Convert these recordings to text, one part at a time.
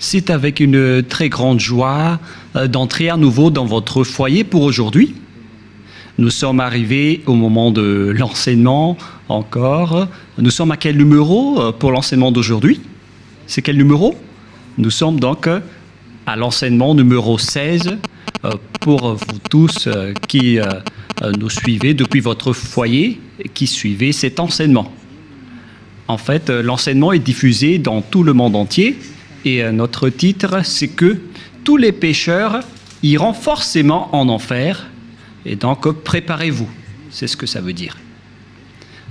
C'est avec une très grande joie d'entrer à nouveau dans votre foyer pour aujourd'hui. Nous sommes arrivés au moment de l'enseignement encore. Nous sommes à quel numéro pour l'enseignement d'aujourd'hui? C'est quel numéro? Nous sommes donc à l'enseignement numéro 16 pour vous tous qui nous suivez depuis votre foyer et qui suivez cet enseignement. En fait, l'enseignement est diffusé dans tout le monde entier et notre titre, c'est que tous les pécheurs iront forcément en enfer et donc préparez-vous. C'est ce que ça veut dire.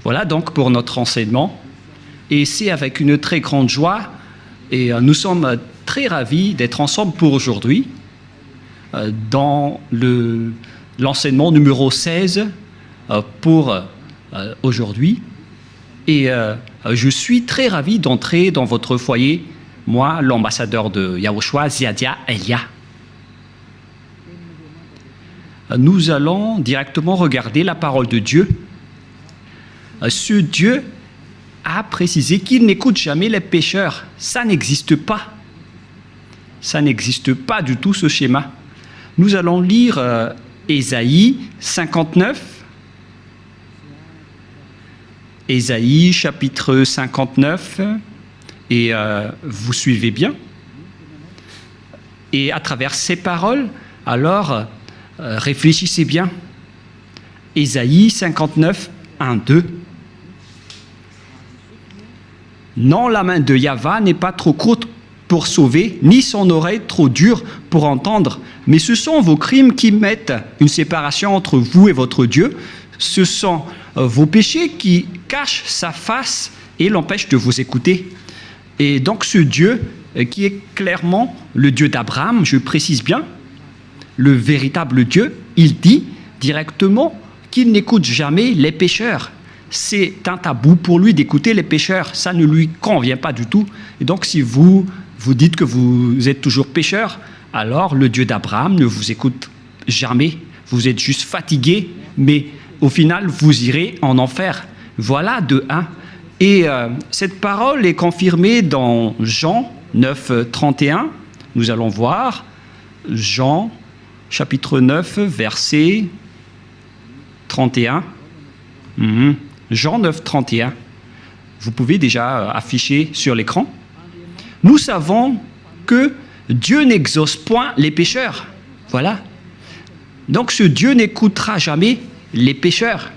Voilà donc pour notre enseignement et c'est avec une très grande joie et nous sommes très ravis d'être ensemble pour aujourd'hui dans l'enseignement numéro 16 pour aujourd'hui. Et je suis très ravi d'entrer dans votre foyer, moi, l'ambassadeur de Yahushua, Ziadia Elia. Nous allons directement regarder la parole de Dieu. Ce Dieu a précisé qu'il n'écoute jamais les pécheurs. Ça n'existe pas. Ça n'existe pas du tout, ce schéma. Nous allons lire Ésaïe 59. Ésaïe chapitre 59. Et vous suivez bien. Et à travers ces paroles, alors, réfléchissez bien. Ésaïe 59, 1, 2. Non, la main de Yahva n'est pas trop courte pour sauver, ni son oreille trop dure pour entendre, mais ce sont vos crimes qui mettent une séparation entre vous et votre Dieu. Ce sont vos péchés qui cachent sa face et l'empêchent de vous écouter. Et donc ce Dieu, qui est clairement le Dieu d'Abraham, je précise bien, le véritable Dieu, il dit directement qu'il n'écoute jamais les pécheurs. C'est un tabou pour lui d'écouter les pécheurs. Ça ne lui convient pas du tout. Et donc si vous dites que vous êtes toujours pécheur, alors le Dieu d'Abraham ne vous écoute jamais. Vous êtes juste fatigué, mais au final, vous irez en enfer. Voilà de 1. Et cette parole est confirmée dans Jean 9, 31. Nous allons voir Jean chapitre 9, verset 31. Jean 9, 31. Vous pouvez déjà afficher sur l'écran. Nous savons que Dieu n'exauce point les pécheurs. Voilà. Donc ce Dieu n'écoutera jamais les pécheurs.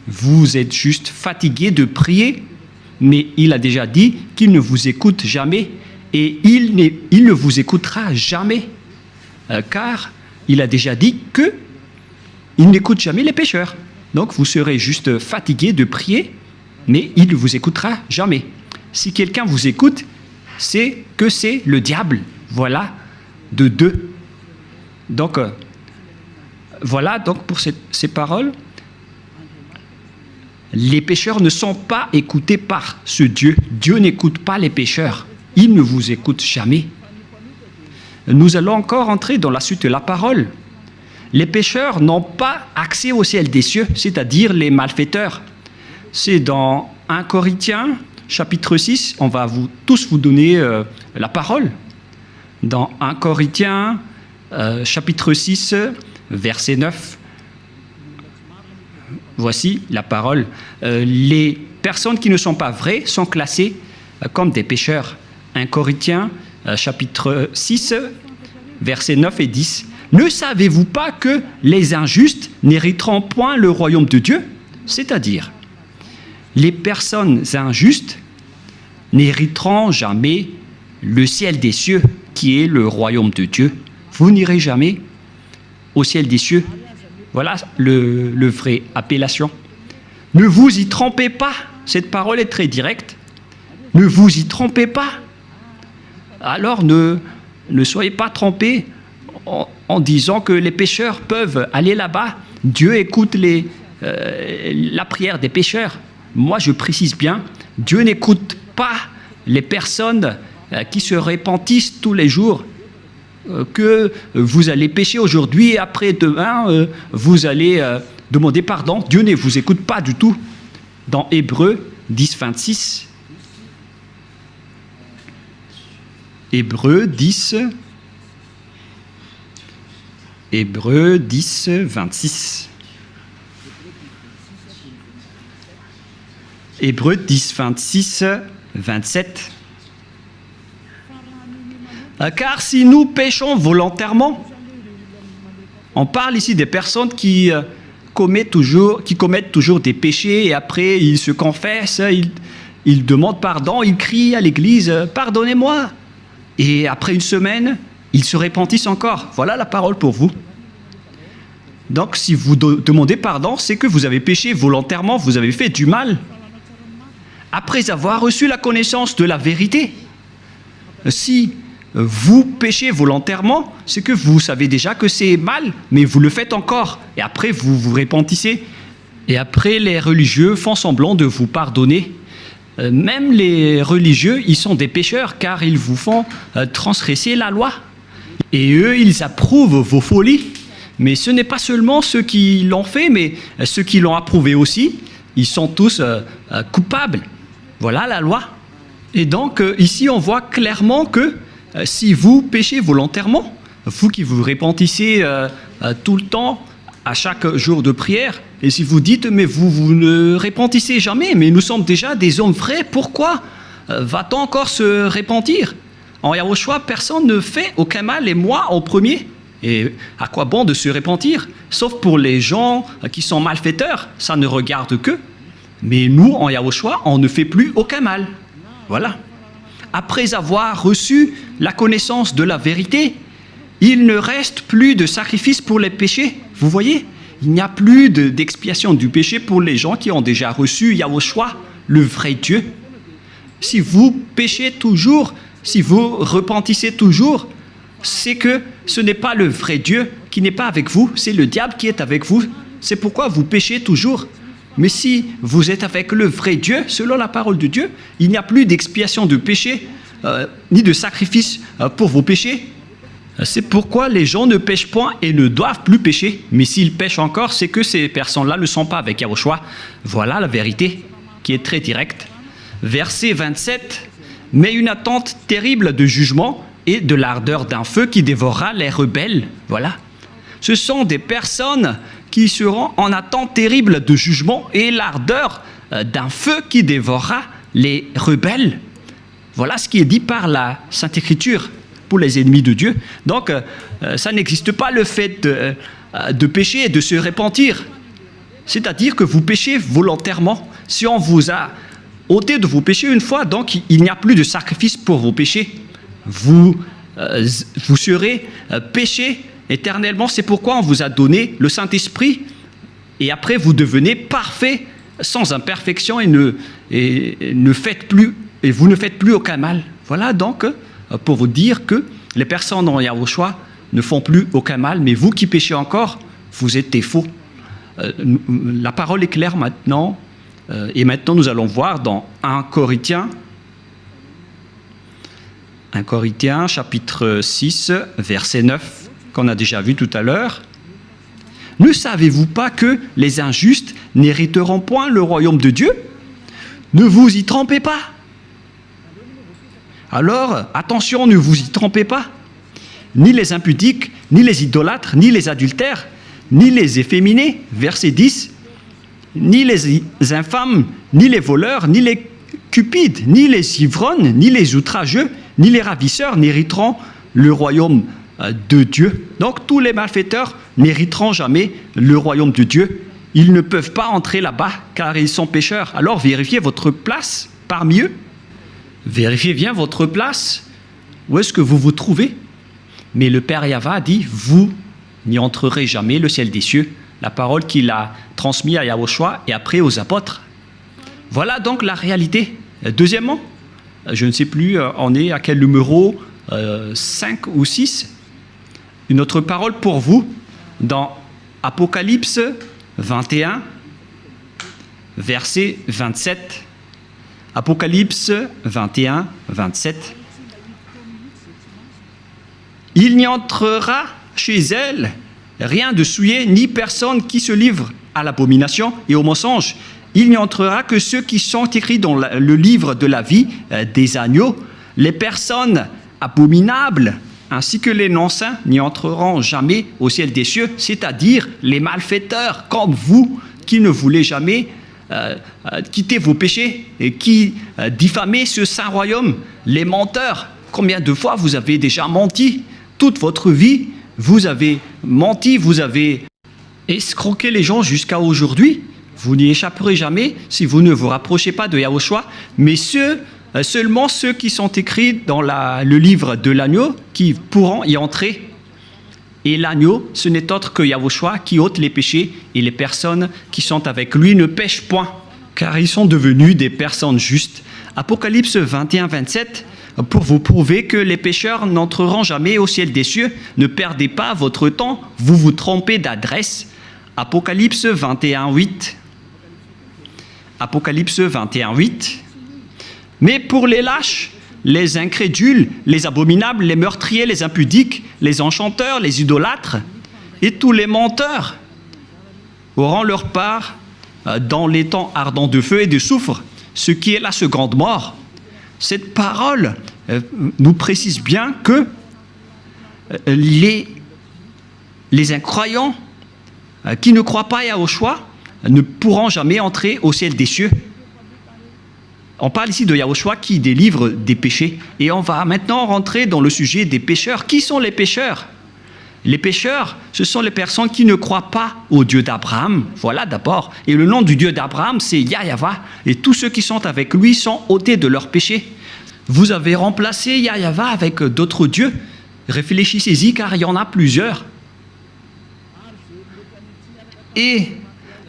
Vous êtes juste fatigué de prier, mais il a déjà dit qu'il ne vous écoute jamais et il ne vous écoutera jamais, car il a déjà dit qu'il n'écoute jamais les pécheurs. Donc vous serez juste fatigué de prier, mais il ne vous écoutera jamais. Si quelqu'un vous écoute, c'est que c'est le diable. Voilà, de 2. Donc, voilà donc pour ces paroles. Les pécheurs ne sont pas écoutés par ce Dieu. Dieu n'écoute pas les pécheurs. Il ne vous écoute jamais. Nous allons encore entrer dans la suite de la parole. Les pécheurs n'ont pas accès au ciel des cieux, c'est-à-dire les malfaiteurs. C'est dans 1 Corinthiens, chapitre 6, on va tous vous donner la parole. Dans 1 Corinthiens, chapitre 6, verset 9. Voici la parole. Les personnes qui ne sont pas vraies sont classées comme des pécheurs. 1 Corinthiens, chapitre 6, versets 9 et 10. Ne savez-vous pas que les injustes n'hériteront point le royaume de Dieu? C'est-à-dire, les personnes injustes n'hériteront jamais le ciel des cieux, qui est le royaume de Dieu. Vous n'irez jamais au ciel des cieux. Voilà le vrai appellation. Ne vous y trompez pas. Cette parole est très directe. Ne vous y trompez pas. Alors ne soyez pas trompés en disant que les pécheurs peuvent aller là-bas. Dieu écoute la prière des pécheurs. Moi, je précise bien, Dieu n'écoute pas les personnes qui se repentissent tous les jours. Que vous allez pécher aujourd'hui et après demain, vous allez demander pardon. Dieu ne vous écoute pas du tout. Dans Hébreux 10, 26, Hébreux 10, 26. Hébreux 10, 26, 27. Car si nous péchons volontairement, on parle ici des personnes qui commettent toujours des péchés et après ils se confessent, ils demandent pardon, ils crient à l'église « Pardonnez-moi » et après une semaine, ils se repentissent encore. Voilà la parole pour vous. Donc si vous demandez pardon, c'est que vous avez péché volontairement, vous avez fait du mal. Après avoir reçu la connaissance de la vérité, si vous péchez volontairement, c'est que vous savez déjà que c'est mal, mais vous le faites encore. Et après, vous vous repentissez. Et après, les religieux font semblant de vous pardonner. Même les religieux, ils sont des pécheurs, car ils vous font transgresser la loi. Et eux, ils approuvent vos folies. Mais ce n'est pas seulement ceux qui l'ont fait, mais ceux qui l'ont approuvé aussi. Ils sont tous coupables. Voilà la loi. Et donc, ici, on voit clairement que si vous péchez volontairement, vous qui vous repentissez tout le temps, à chaque jour de prière, et si vous dites, mais vous ne repentissez jamais, mais nous sommes déjà des hommes vrais, pourquoi va-t-on encore se repentir? En Yahushua, personne ne fait aucun mal, et moi en premier. Et à quoi bon de se repentir? Sauf pour les gens qui sont malfaiteurs, ça ne regarde qu'eux. Mais nous, en Yahushua, on ne fait plus aucun mal. Voilà. Après avoir reçu la connaissance de la vérité, il ne reste plus de sacrifice pour les péchés. Vous voyez, il n'y a plus d'expiation du péché pour les gens qui ont déjà reçu Yahushua, le vrai Dieu. Si vous péchez toujours, si vous repentissez toujours, c'est que ce n'est pas le vrai Dieu qui n'est pas avec vous, c'est le diable qui est avec vous. C'est pourquoi vous péchez toujours. Mais si vous êtes avec le vrai Dieu, selon la parole de Dieu, il n'y a plus d'expiation de péché, ni de sacrifice pour vos péchés. C'est pourquoi les gens ne pêchent point et ne doivent plus pécher. Mais s'ils pêchent encore, c'est que ces personnes-là ne sont pas avec Yahushua. Voilà la vérité qui est très directe. Verset 27. Mais une attente terrible de jugement et de l'ardeur d'un feu qui dévorera les rebelles. Voilà. Ce sont des personnes qui seront en attente terrible de jugement et l'ardeur d'un feu qui dévorera les rebelles. Voilà ce qui est dit par la Sainte Écriture pour les ennemis de Dieu. Donc, ça n'existe pas le fait de pécher et de se repentir. C'est-à-dire que vous péchez volontairement. Si on vous a ôté de vos péchés une fois, donc il n'y a plus de sacrifice pour vos péchés. Vous serez péchés éternellement. C'est pourquoi on vous a donné le Saint-Esprit. Et après, vous devenez parfait, sans imperfection, et vous ne faites plus aucun mal. Voilà donc pour vous dire que les personnes en Yahushua ne font plus aucun mal, mais vous qui péchez encore, vous êtes des faux. La parole est claire maintenant, et maintenant nous allons voir dans 1 Corinthiens chapitre 6, verset 9, qu'on a déjà vu tout à l'heure. Ne savez-vous pas que les injustes n'hériteront point le royaume de Dieu? Ne vous y trompez pas. Alors, attention, ne vous y trompez pas. Ni les impudiques, ni les idolâtres, ni les adultères, ni les efféminés, verset 10, ni les infâmes, ni les voleurs, ni les cupides, ni les ivrognes, ni les outrageux, ni les ravisseurs n'hériteront le royaume de Dieu. Donc tous les malfaiteurs n'hériteront jamais le royaume de Dieu. Ils ne peuvent pas entrer là-bas car ils sont pécheurs. Alors vérifiez votre place parmi eux. Vérifiez bien votre place. Où est-ce que vous vous trouvez? Mais le Père Yahva dit, vous n'y entrerez jamais le ciel des cieux. La parole qu'il a transmise à Yahushua et après aux apôtres. Voilà donc la réalité. Deuxièmement, je ne sais plus, on est à quel numéro, 5 ou 6. Une autre parole pour vous, dans Apocalypse 21, verset 27. Apocalypse 21, 27. Il n'y entrera chez elle rien de souillé, ni personne qui se livre à l'abomination et au mensonge. Il n'y entrera que ceux qui sont écrits dans le livre de la vie des agneaux. Les personnes abominables, ainsi que les non-saints n'y entreront jamais au ciel des cieux, c'est-à-dire les malfaiteurs comme vous qui ne voulez jamais quitter vos péchés et qui diffamez ce saint royaume, les menteurs. Combien de fois vous avez déjà menti? Toute votre vie, vous avez menti, vous avez escroqué les gens jusqu'à aujourd'hui. Vous n'y échapperez jamais si vous ne vous rapprochez pas de Yahushua, mais seulement ceux qui sont écrits dans le livre de l'agneau qui pourront y entrer. Et l'agneau, ce n'est autre que Yahushua qui ôte les péchés, et les personnes qui sont avec lui ne pêchent point, car ils sont devenus des personnes justes. Apocalypse 21, 27, pour vous prouver que les pécheurs n'entreront jamais au ciel des cieux, ne perdez pas votre temps, vous vous trompez d'adresse. Apocalypse 21, 8. Apocalypse 21, 8. Mais pour les lâches, les incrédules, les abominables, les meurtriers, les impudiques, les enchanteurs, les idolâtres et tous les menteurs auront leur part dans les temps ardents de feu et de soufre, ce qui est la seconde mort. Cette parole nous précise bien que les incroyants qui ne croient pas à Yahushua ne pourront jamais entrer au ciel des cieux. On parle ici de Yahushua qui délivre des péchés. Et on va maintenant rentrer dans le sujet des pécheurs. Qui sont les pécheurs? Les pécheurs, ce sont les personnes qui ne croient pas au Dieu d'Abraham. Voilà d'abord. Et le nom du Dieu d'Abraham, c'est Yahyawa. Et tous ceux qui sont avec lui sont ôtés de leurs péchés. Vous avez remplacé Yahyawa avec d'autres dieux. Réfléchissez-y car il y en a plusieurs. Et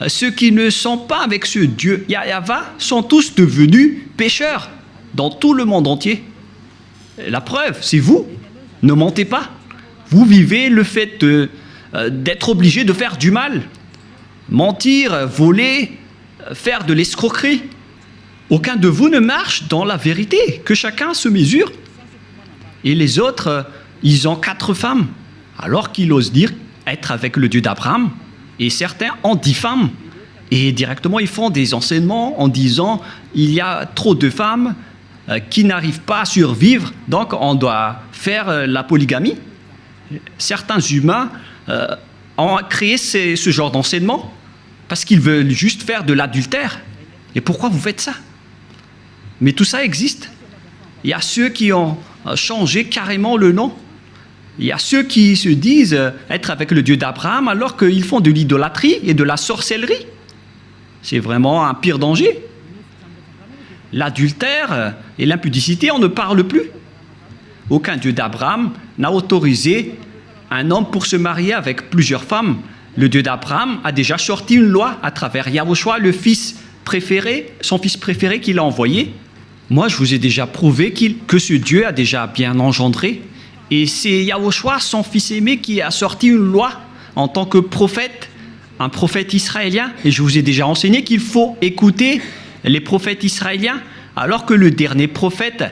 ceux qui ne sont pas avec ce Dieu Yahyawa sont tous devenus pécheurs dans tout le monde entier. La preuve, c'est vous. Ne mentez pas. Vous vivez le fait d'être obligé de faire du mal. Mentir, voler, faire de l'escroquerie. Aucun de vous ne marche dans la vérité. Que chacun se mesure. Et les autres, ils ont 4 femmes. Alors qu'ils osent dire être avec le Dieu d'Abraham. Et certains en diffament. Et directement, ils font des enseignements en disant il y a trop de femmes qui n'arrivent pas à survivre, donc on doit faire la polygamie. Certains humains ont créé ce genre d'enseignement parce qu'ils veulent juste faire de l'adultère. Et pourquoi vous faites ça? Mais tout ça existe. Il y a ceux qui ont changé carrément le nom. Il y a ceux qui se disent être avec le Dieu d'Abraham alors qu'ils font de l'idolâtrie et de la sorcellerie. C'est vraiment un pire danger. L'adultère et l'impudicité, on ne parle plus. Aucun Dieu d'Abraham n'a autorisé un homme pour se marier avec plusieurs femmes. Le Dieu d'Abraham a déjà sorti une loi à travers Yahushua, le fils préféré, son fils préféré qu'il a envoyé. Moi, je vous ai déjà prouvé que ce Dieu a déjà bien engendré. Et c'est Yahushua, son fils aimé, qui a sorti une loi en tant que prophète, un prophète israélien. Et je vous ai déjà enseigné qu'il faut écouter les prophètes israéliens, alors que le dernier prophète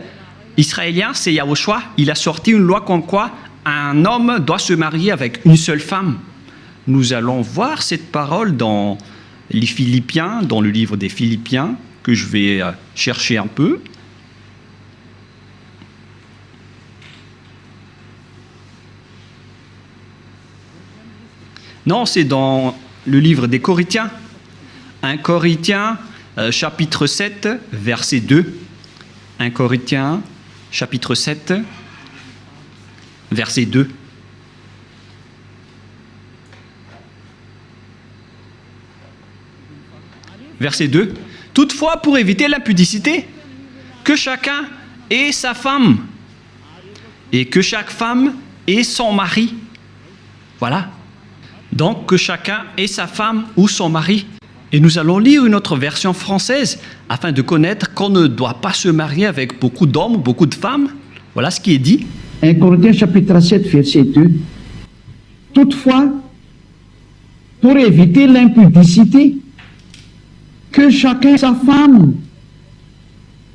israélien, c'est Yahushua. Il a sorti une loi comme quoi un homme doit se marier avec une seule femme. Nous allons voir cette parole dans les Philippiens, dans le livre des Philippiens, que je vais chercher un peu. Non, c'est dans le livre des Corinthiens. 1 Corinthiens, chapitre 7, verset 2. 1 Corinthiens, chapitre 7, verset 2. Verset 2. Toutefois, pour éviter l'impudicité, que chacun ait sa femme, et que chaque femme ait son mari. Voilà. Donc, que chacun ait sa femme ou son mari. Et nous allons lire une autre version française, afin de connaître qu'on ne doit pas se marier avec beaucoup d'hommes ou beaucoup de femmes. Voilà ce qui est dit. 1 Corinthiens chapitre 7, verset 2. Toutefois, pour éviter l'impudicité, que chacun ait sa femme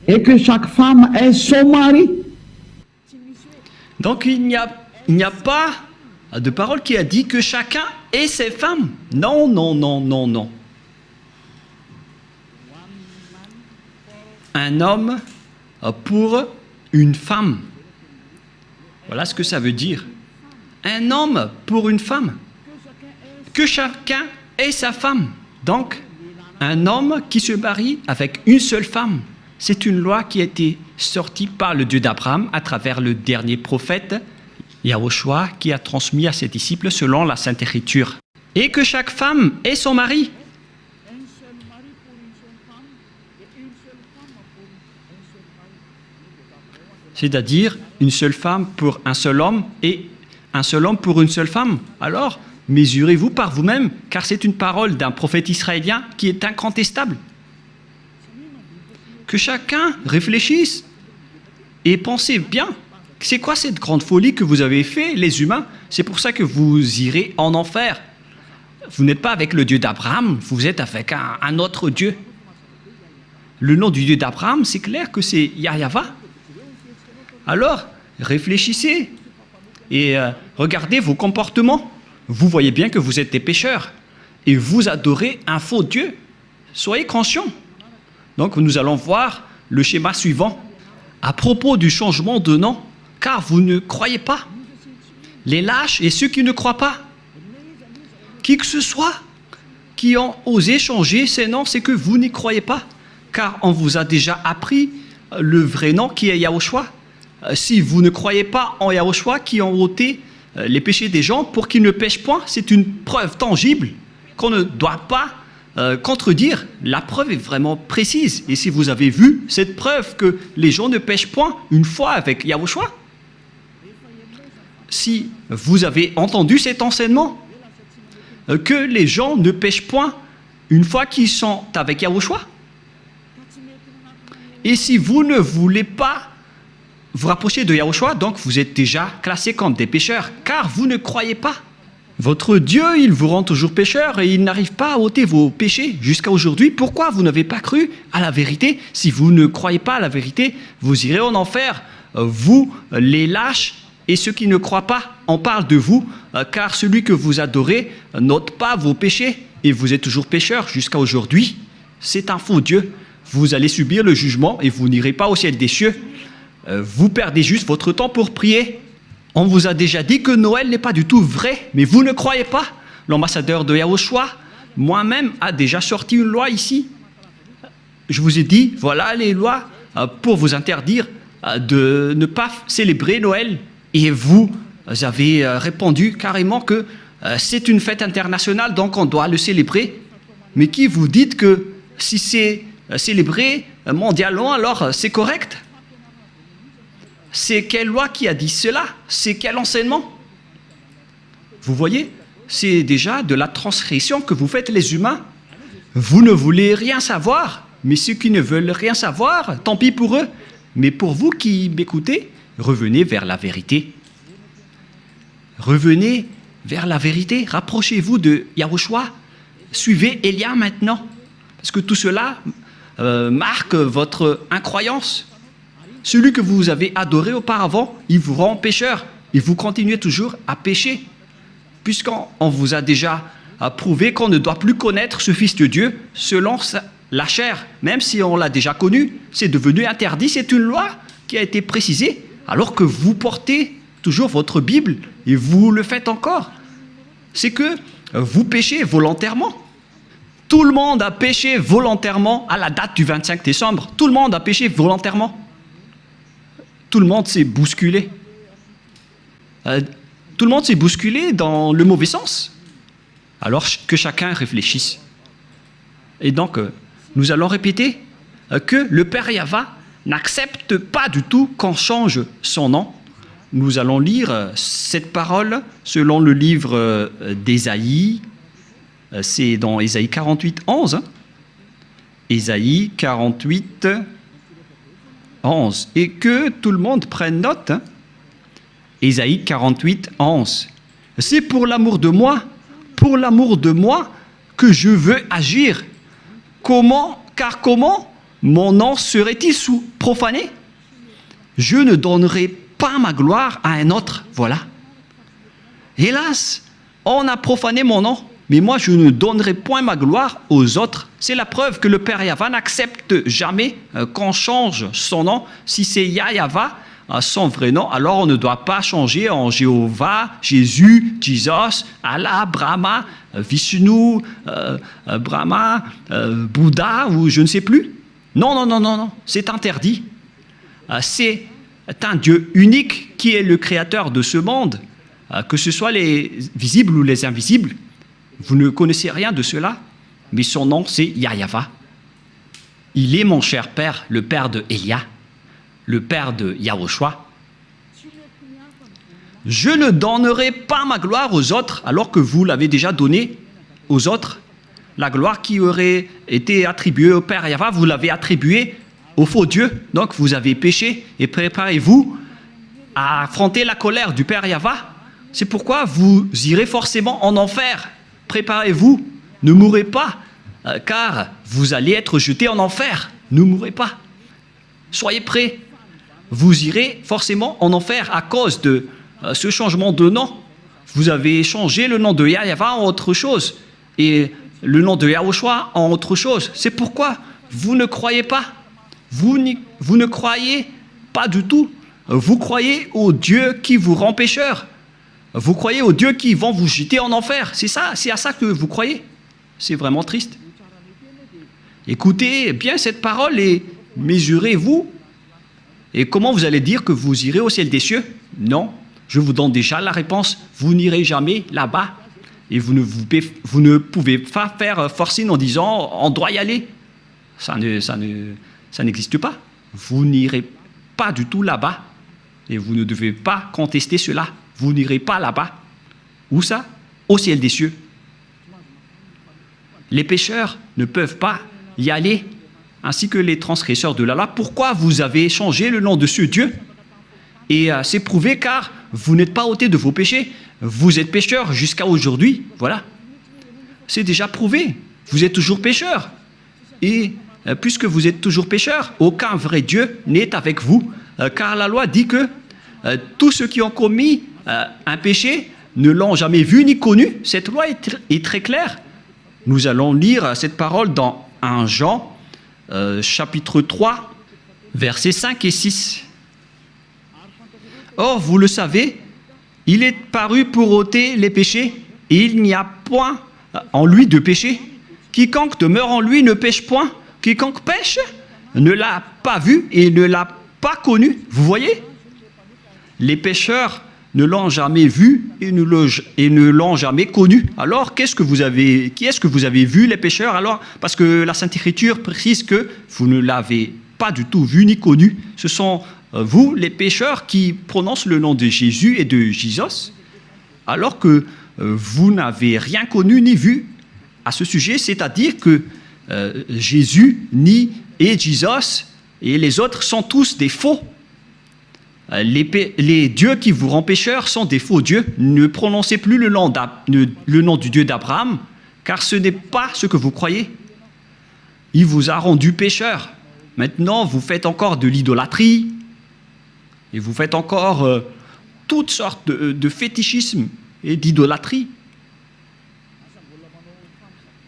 et que chaque femme ait son mari. Donc il n'y a pas de parole qui a dit que chacun ait ses femmes. Non, non, non, non, non. Un homme pour une femme. Voilà ce que ça veut dire. Un homme pour une femme. Que chacun ait sa femme. Donc, un homme qui se marie avec une seule femme. C'est une loi qui a été sortie par le Dieu d'Abraham à travers le dernier prophète, Yahushua, qui a transmis à ses disciples selon la Sainte Écriture. Et que chaque femme ait son mari. C'est-à-dire une seule femme pour un seul homme et un seul homme pour une seule femme. Alors, mesurez-vous par vous-même, car c'est une parole d'un prophète israélien qui est incontestable. Que chacun réfléchisse et pensez bien. C'est quoi cette grande folie que vous avez fait, les humains? C'est pour ça que vous irez en enfer. Vous n'êtes pas avec le Dieu d'Abraham, vous êtes avec un autre Dieu. Le nom du Dieu d'Abraham, c'est clair que c'est Yahva. Alors, réfléchissez et regardez vos comportements. Vous voyez bien que vous êtes des pécheurs et vous adorez un faux Dieu. Soyez conscients. Donc, nous allons voir le schéma suivant. À propos du changement de nom, car vous ne croyez pas. Les lâches et ceux qui ne croient pas. Qui que ce soit qui ont osé changer ces noms, c'est que vous n'y croyez pas. Car on vous a déjà appris le vrai nom qui est Yahushua. Si vous ne croyez pas en Yahushua qui ont ôté les péchés des gens pour qu'ils ne pêchent point, c'est une preuve tangible qu'on ne doit pas contredire. La preuve est vraiment précise. Et si vous avez vu cette preuve que les gens ne pêchent point une fois avec Yahushua, si vous avez entendu cet enseignement, que les gens ne pêchent point une fois qu'ils sont avec Yahushua, et si vous ne voulez pas vous rapprocher de Yahushua, donc vous êtes déjà classés comme des pécheurs, car vous ne croyez pas. Votre Dieu, il vous rend toujours pécheur et il n'arrive pas à ôter vos péchés jusqu'à aujourd'hui. Pourquoi vous n'avez pas cru à la vérité? Si vous ne croyez pas à la vérité, vous irez en enfer. Vous, les lâches et ceux qui ne croient pas, on parle de vous, car celui que vous adorez n'ôte pas vos péchés et vous êtes toujours pécheur jusqu'à aujourd'hui. C'est un faux Dieu. Vous allez subir le jugement et vous n'irez pas au ciel des cieux. Vous perdez juste votre temps pour prier. On vous a déjà dit que Noël n'est pas du tout vrai, mais vous ne croyez pas. L'ambassadeur de Yahushua, moi-même, a déjà sorti une loi ici. Je vous ai dit, voilà les lois pour vous interdire de ne pas célébrer Noël. Et vous avez répondu carrément que c'est une fête internationale, donc on doit le célébrer. Mais qui vous dites que si c'est célébré mondialement, alors c'est correct? C'est quelle loi qui a dit cela? C'est quel enseignement? Vous voyez, c'est déjà de la transgression que vous faites les humains. Vous ne voulez rien savoir, mais ceux qui ne veulent rien savoir, tant pis pour eux. Mais pour vous qui m'écoutez, revenez vers la vérité. Revenez vers la vérité. Rapprochez-vous de Yahushua. Suivez Élia maintenant. Parce que tout cela marque votre incroyance. Celui que vous avez adoré auparavant, il vous rend pécheur. Et vous continuez toujours à pécher. Puisqu'on vous a déjà prouvé qu'on ne doit plus connaître ce Fils de Dieu selon la chair. Même si on l'a déjà connu, c'est devenu interdit. C'est une loi qui a été précisée. Alors que vous portez toujours votre Bible et vous le faites encore. C'est que vous péchez volontairement. Tout le monde a péché volontairement à la date du 25 décembre. Tout le monde a péché volontairement. Tout le monde s'est bousculé. Tout le monde s'est bousculé dans le mauvais sens. Alors que chacun réfléchisse. Et donc, nous allons répéter que le Père Yahva n'accepte pas du tout qu'on change son nom. Nous allons lire cette parole selon le livre d'Ésaïe. C'est dans Ésaïe 48, 11. Ésaïe 48, 11. Et que tout le monde prenne note. Ésaïe 48, 11. C'est pour l'amour de moi que je veux agir. Car comment mon nom serait-il profané? Je ne donnerai pas ma gloire à un autre. Voilà. Hélas, on a profané mon nom, mais moi je ne donnerai point ma gloire aux autres. C'est la preuve que le Père Yahva n'accepte jamais qu'on change son nom. Si c'est Yahva, son vrai nom, alors on ne doit pas changer en Jéhovah, Jésus, Jesus, Allah, Brahma, Vishnu, Brahma, Bouddha ou je ne sais plus. Non, non, non, non, non, c'est interdit. C'est un Dieu unique qui est le créateur de ce monde, que ce soit les visibles ou les invisibles. Vous ne connaissez rien de cela, mais son nom c'est Yahweh. Il est mon cher père, le père de Elia, le père de Yahushua. Je ne donnerai pas ma gloire aux autres alors que vous l'avez déjà donnée aux autres. La gloire qui aurait été attribuée au Père Yahweh, vous l'avez attribuée au faux Dieu. Donc vous avez péché et préparez-vous à affronter la colère du Père Yahweh. C'est pourquoi vous irez forcément en enfer. Préparez-vous, ne mourrez pas, car vous allez être jetés en enfer. Ne mourrez pas. Soyez prêts. Vous irez forcément en enfer à cause de ce changement de nom. Vous avez changé le nom de Yahweh en autre chose et le nom de Yahushua en autre chose. C'est pourquoi vous ne croyez pas. Vous ne croyez pas du tout. Vous croyez au Dieu qui vous rend pécheur. Vous croyez aux dieux qui vont vous jeter en enfer. C'est ça, c'est à ça que vous croyez. C'est vraiment triste. Écoutez bien cette parole et mesurez-vous. Et comment vous allez dire que vous irez au ciel des cieux? Non, je vous donne déjà la réponse. Vous n'irez jamais là-bas. Et vous ne pouvez pas faire forcing en disant on doit y aller. Ça n'existe pas. Vous n'irez pas du tout là-bas. Et vous ne devez pas contester cela. Vous n'irez pas là-bas. Où ça? Au ciel des cieux. Les pécheurs ne peuvent pas y aller, ainsi que les transgresseurs de la loi. Pourquoi vous avez changé le nom de ce Dieu? Et c'est prouvé car vous n'êtes pas ôté de vos péchés. Vous êtes pécheurs jusqu'à aujourd'hui. Voilà. C'est déjà prouvé. Vous êtes toujours pécheurs. Et puisque vous êtes toujours pécheurs, aucun vrai Dieu n'est avec vous. Car la loi dit que tous ceux qui ont commis un péché ne l'ont jamais vu ni connu. Cette loi est très claire. Nous allons lire cette parole dans 1 Jean, chapitre 3, versets 5 et 6. Or, vous le savez, il est paru pour ôter les péchés, et il n'y a point en lui de péché. Quiconque demeure en lui ne pêche point. Quiconque pêche ne l'a pas vu et ne l'a pas connu. Vous voyez? Les pécheurs ne l'ont jamais vu et ne l'ont jamais connu. Alors, qui est-ce que vous avez vu, les pécheurs? Alors, parce que la Sainte Écriture précise que vous ne l'avez pas du tout vu ni connu. Ce sont vous, les pécheurs, qui prononcent le nom de Jésus et de Jesus, alors que vous n'avez rien connu ni vu à ce sujet, c'est-à-dire que Jésus et Jesus et les autres sont tous des faux. Les dieux qui vous rendent pécheurs sont des faux dieux. Ne prononcez plus le nom du Dieu d'Abraham, car ce n'est pas ce que vous croyez. Il vous a rendu pécheur. Maintenant, vous faites encore de l'idolâtrie, et vous faites encore toutes sortes de fétichisme et d'idolâtrie.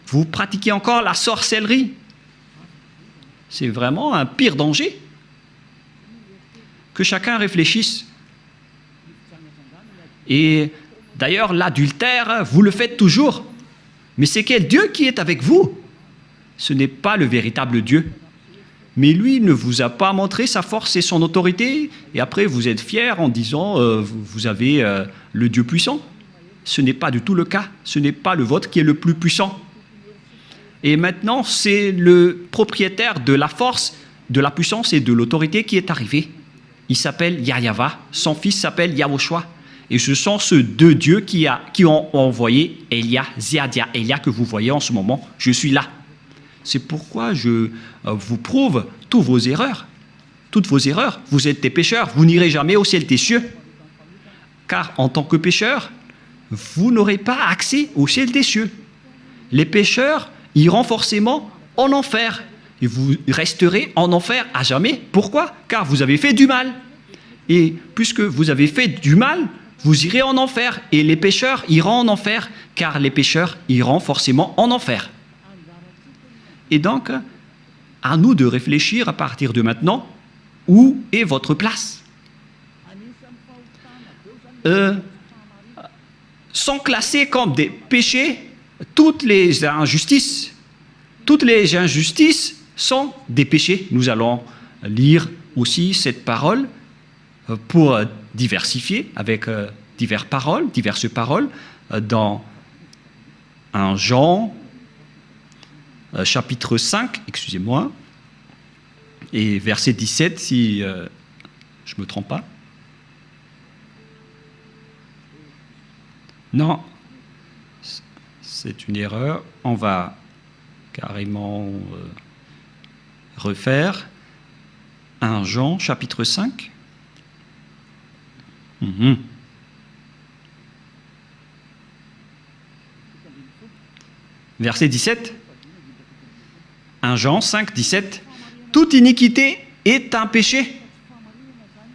Vous pratiquez encore la sorcellerie. C'est vraiment un pire danger. Que chacun réfléchisse. Et d'ailleurs, l'adultère, vous le faites toujours. Mais c'est quel Dieu qui est avec vous? Ce n'est pas le véritable Dieu. Mais lui ne vous a pas montré sa force et son autorité, et après vous êtes fiers en disant vous avez le Dieu puissant. Ce n'est pas du tout le cas. Ce n'est pas le vôtre qui est le plus puissant. Et maintenant, c'est le propriétaire de la force, de la puissance et de l'autorité qui est arrivé. Il s'appelle Yahweh, son fils s'appelle Yahushua. Et ce sont ces deux dieux qui ont envoyé Elia, Ziadia, Elia que vous voyez en ce moment. Je suis là. C'est pourquoi je vous prouve toutes vos erreurs. Toutes vos erreurs. Vous êtes des pécheurs, vous n'irez jamais au ciel des cieux. Car en tant que pécheurs, vous n'aurez pas accès au ciel des cieux. Les pécheurs iront forcément en enfer. Et vous resterez en enfer à jamais. Pourquoi? Car vous avez fait du mal. Et puisque vous avez fait du mal, vous irez en enfer. Et les pécheurs iront en enfer, car les pécheurs iront forcément en enfer. Et donc, à nous de réfléchir à partir de maintenant, où est votre place? sont classés comme des péchés. Toutes les injustices sont des péchés. Nous allons lire aussi cette parole pour diversifier avec diverses paroles dans 1 Jean chapitre 5, excusez-moi, et verset 17 si je ne me trompe pas. Non, c'est une erreur. On va carrément refaire 1 Jean chapitre 5. Verset 17. 1 Jean 5, 17. Toute iniquité est un péché,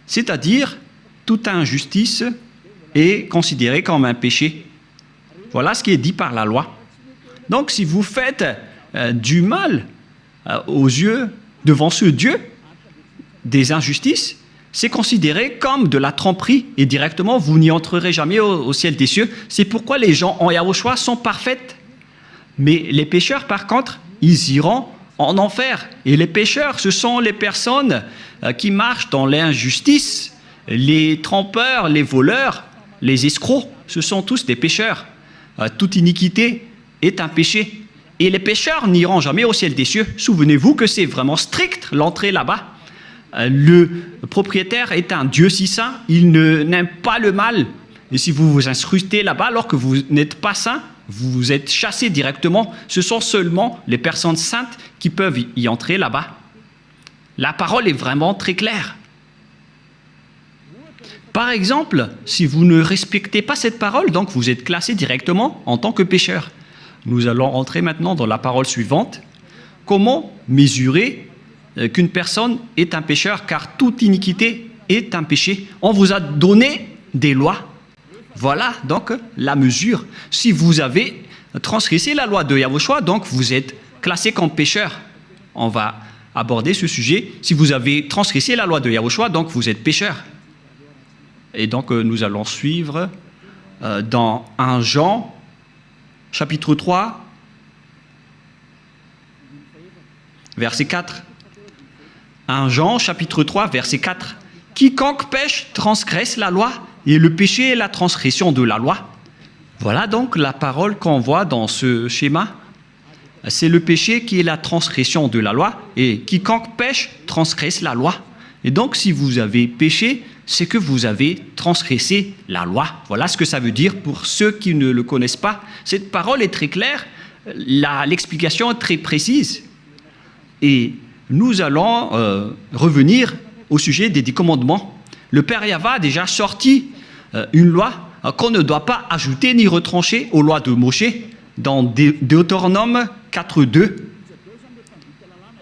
c'est-à-dire toute injustice est considérée comme un péché. Voilà ce qui est dit par la loi. Donc si vous faites du mal aux yeux, devant ce Dieu, des injustices, c'est considéré comme de la tromperie et directement vous n'y entrerez jamais au ciel des cieux. C'est pourquoi les gens en Yahushua sont parfaits. Mais les pécheurs, par contre, ils iront en enfer. Et les pécheurs, ce sont les personnes qui marchent dans l'injustice, les trompeurs, les voleurs, les escrocs. Ce sont tous des pécheurs. Toute iniquité est un péché. Et les pécheurs n'iront jamais au ciel des cieux. Souvenez-vous que c'est vraiment strict l'entrée là-bas. Le propriétaire est un Dieu si saint, il n'aime pas le mal. Et si vous vous incrustez là-bas alors que vous n'êtes pas saint, vous êtes chassé directement. Ce sont seulement les personnes saintes qui peuvent y entrer là-bas. La parole est vraiment très claire. Par exemple, si vous ne respectez pas cette parole, donc vous êtes classé directement en tant que pécheur. Nous allons entrer maintenant dans la parole suivante. Comment mesurer qu'une personne est un pécheur, car toute iniquité est un péché. On vous a donné des lois. Voilà donc la mesure. Si vous avez transgressé la loi de Yahushua, donc vous êtes classé comme pécheur. On va aborder ce sujet. Si vous avez transgressé la loi de Yahushua, donc vous êtes pécheur. Et donc nous allons suivre dans 1 Jean, chapitre 3, verset 4. 1 Jean, chapitre 3, verset 4. Quiconque pêche transgresse la loi, et le péché est la transgression de la loi. Voilà donc la parole qu'on voit dans ce schéma. C'est le péché qui est la transgression de la loi, et quiconque pêche transgresse la loi. Et donc si vous avez péché, c'est que vous avez transgressé la loi. Voilà ce que ça veut dire pour ceux qui ne le connaissent pas. Cette parole est très claire, l'explication est très précise. Et nous allons revenir au sujet des 10 commandements. Le Père Yahva a déjà sorti une loi qu'on ne doit pas ajouter ni retrancher aux lois de Moshe dans Deutéronome 4.2.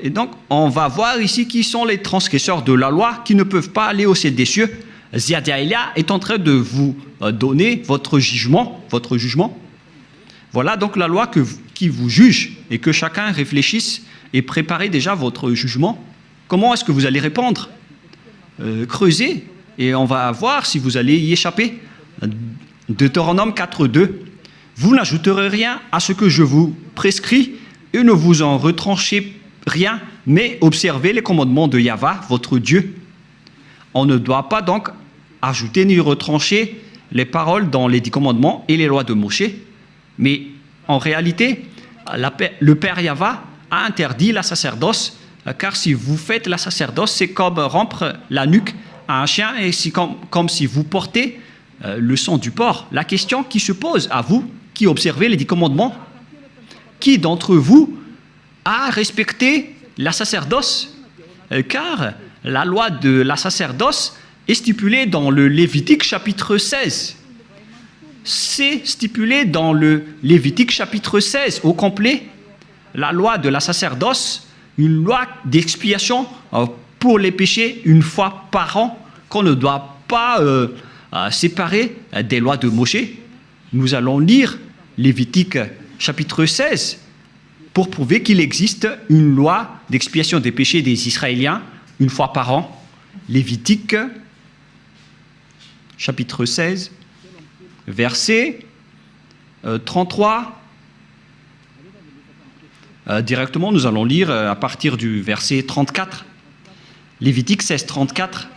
Et donc, on va voir ici qui sont les transgresseurs de la loi qui ne peuvent pas aller au ciel des cieux. Ziadiaïlia est en train de vous donner votre jugement. Voilà donc la loi qui vous juge et que chacun réfléchisse et prépare déjà votre jugement. Comment est-ce que vous allez répondre? Creusez et on va voir si vous allez y échapper. Deutéronome 4.2. Vous n'ajouterez rien à ce que je vous prescris et ne vous en retranchez rien, mais observez les commandements de Yahva, votre Dieu. On ne doit pas donc ajouter ni retrancher les paroles dans les 10 commandements et les lois de Moshe. Mais en réalité, le Père Yahva a interdit la sacerdoce, car si vous faites la sacerdoce, c'est comme rompre la nuque à un chien et c'est comme si vous portez le sang du porc. La question qui se pose à vous, qui observez les 10 commandements, qui d'entre vous a respecté la sacerdoce? Car la loi de la sacerdoce est stipulée dans le Lévitique chapitre 16. C'est stipulé dans le Lévitique chapitre 16 au complet. La loi de la sacerdoce, une loi d'expiation pour les péchés une fois par an, qu'on ne doit pas séparer des lois de Moshe. Nous allons lire Lévitique chapitre 16 pour prouver qu'il existe une loi d'expiation des péchés des Israéliens une fois par an. Lévitique chapitre 16, verset 33. Directement, nous allons lire à partir du verset 34. Lévitique 16, 34.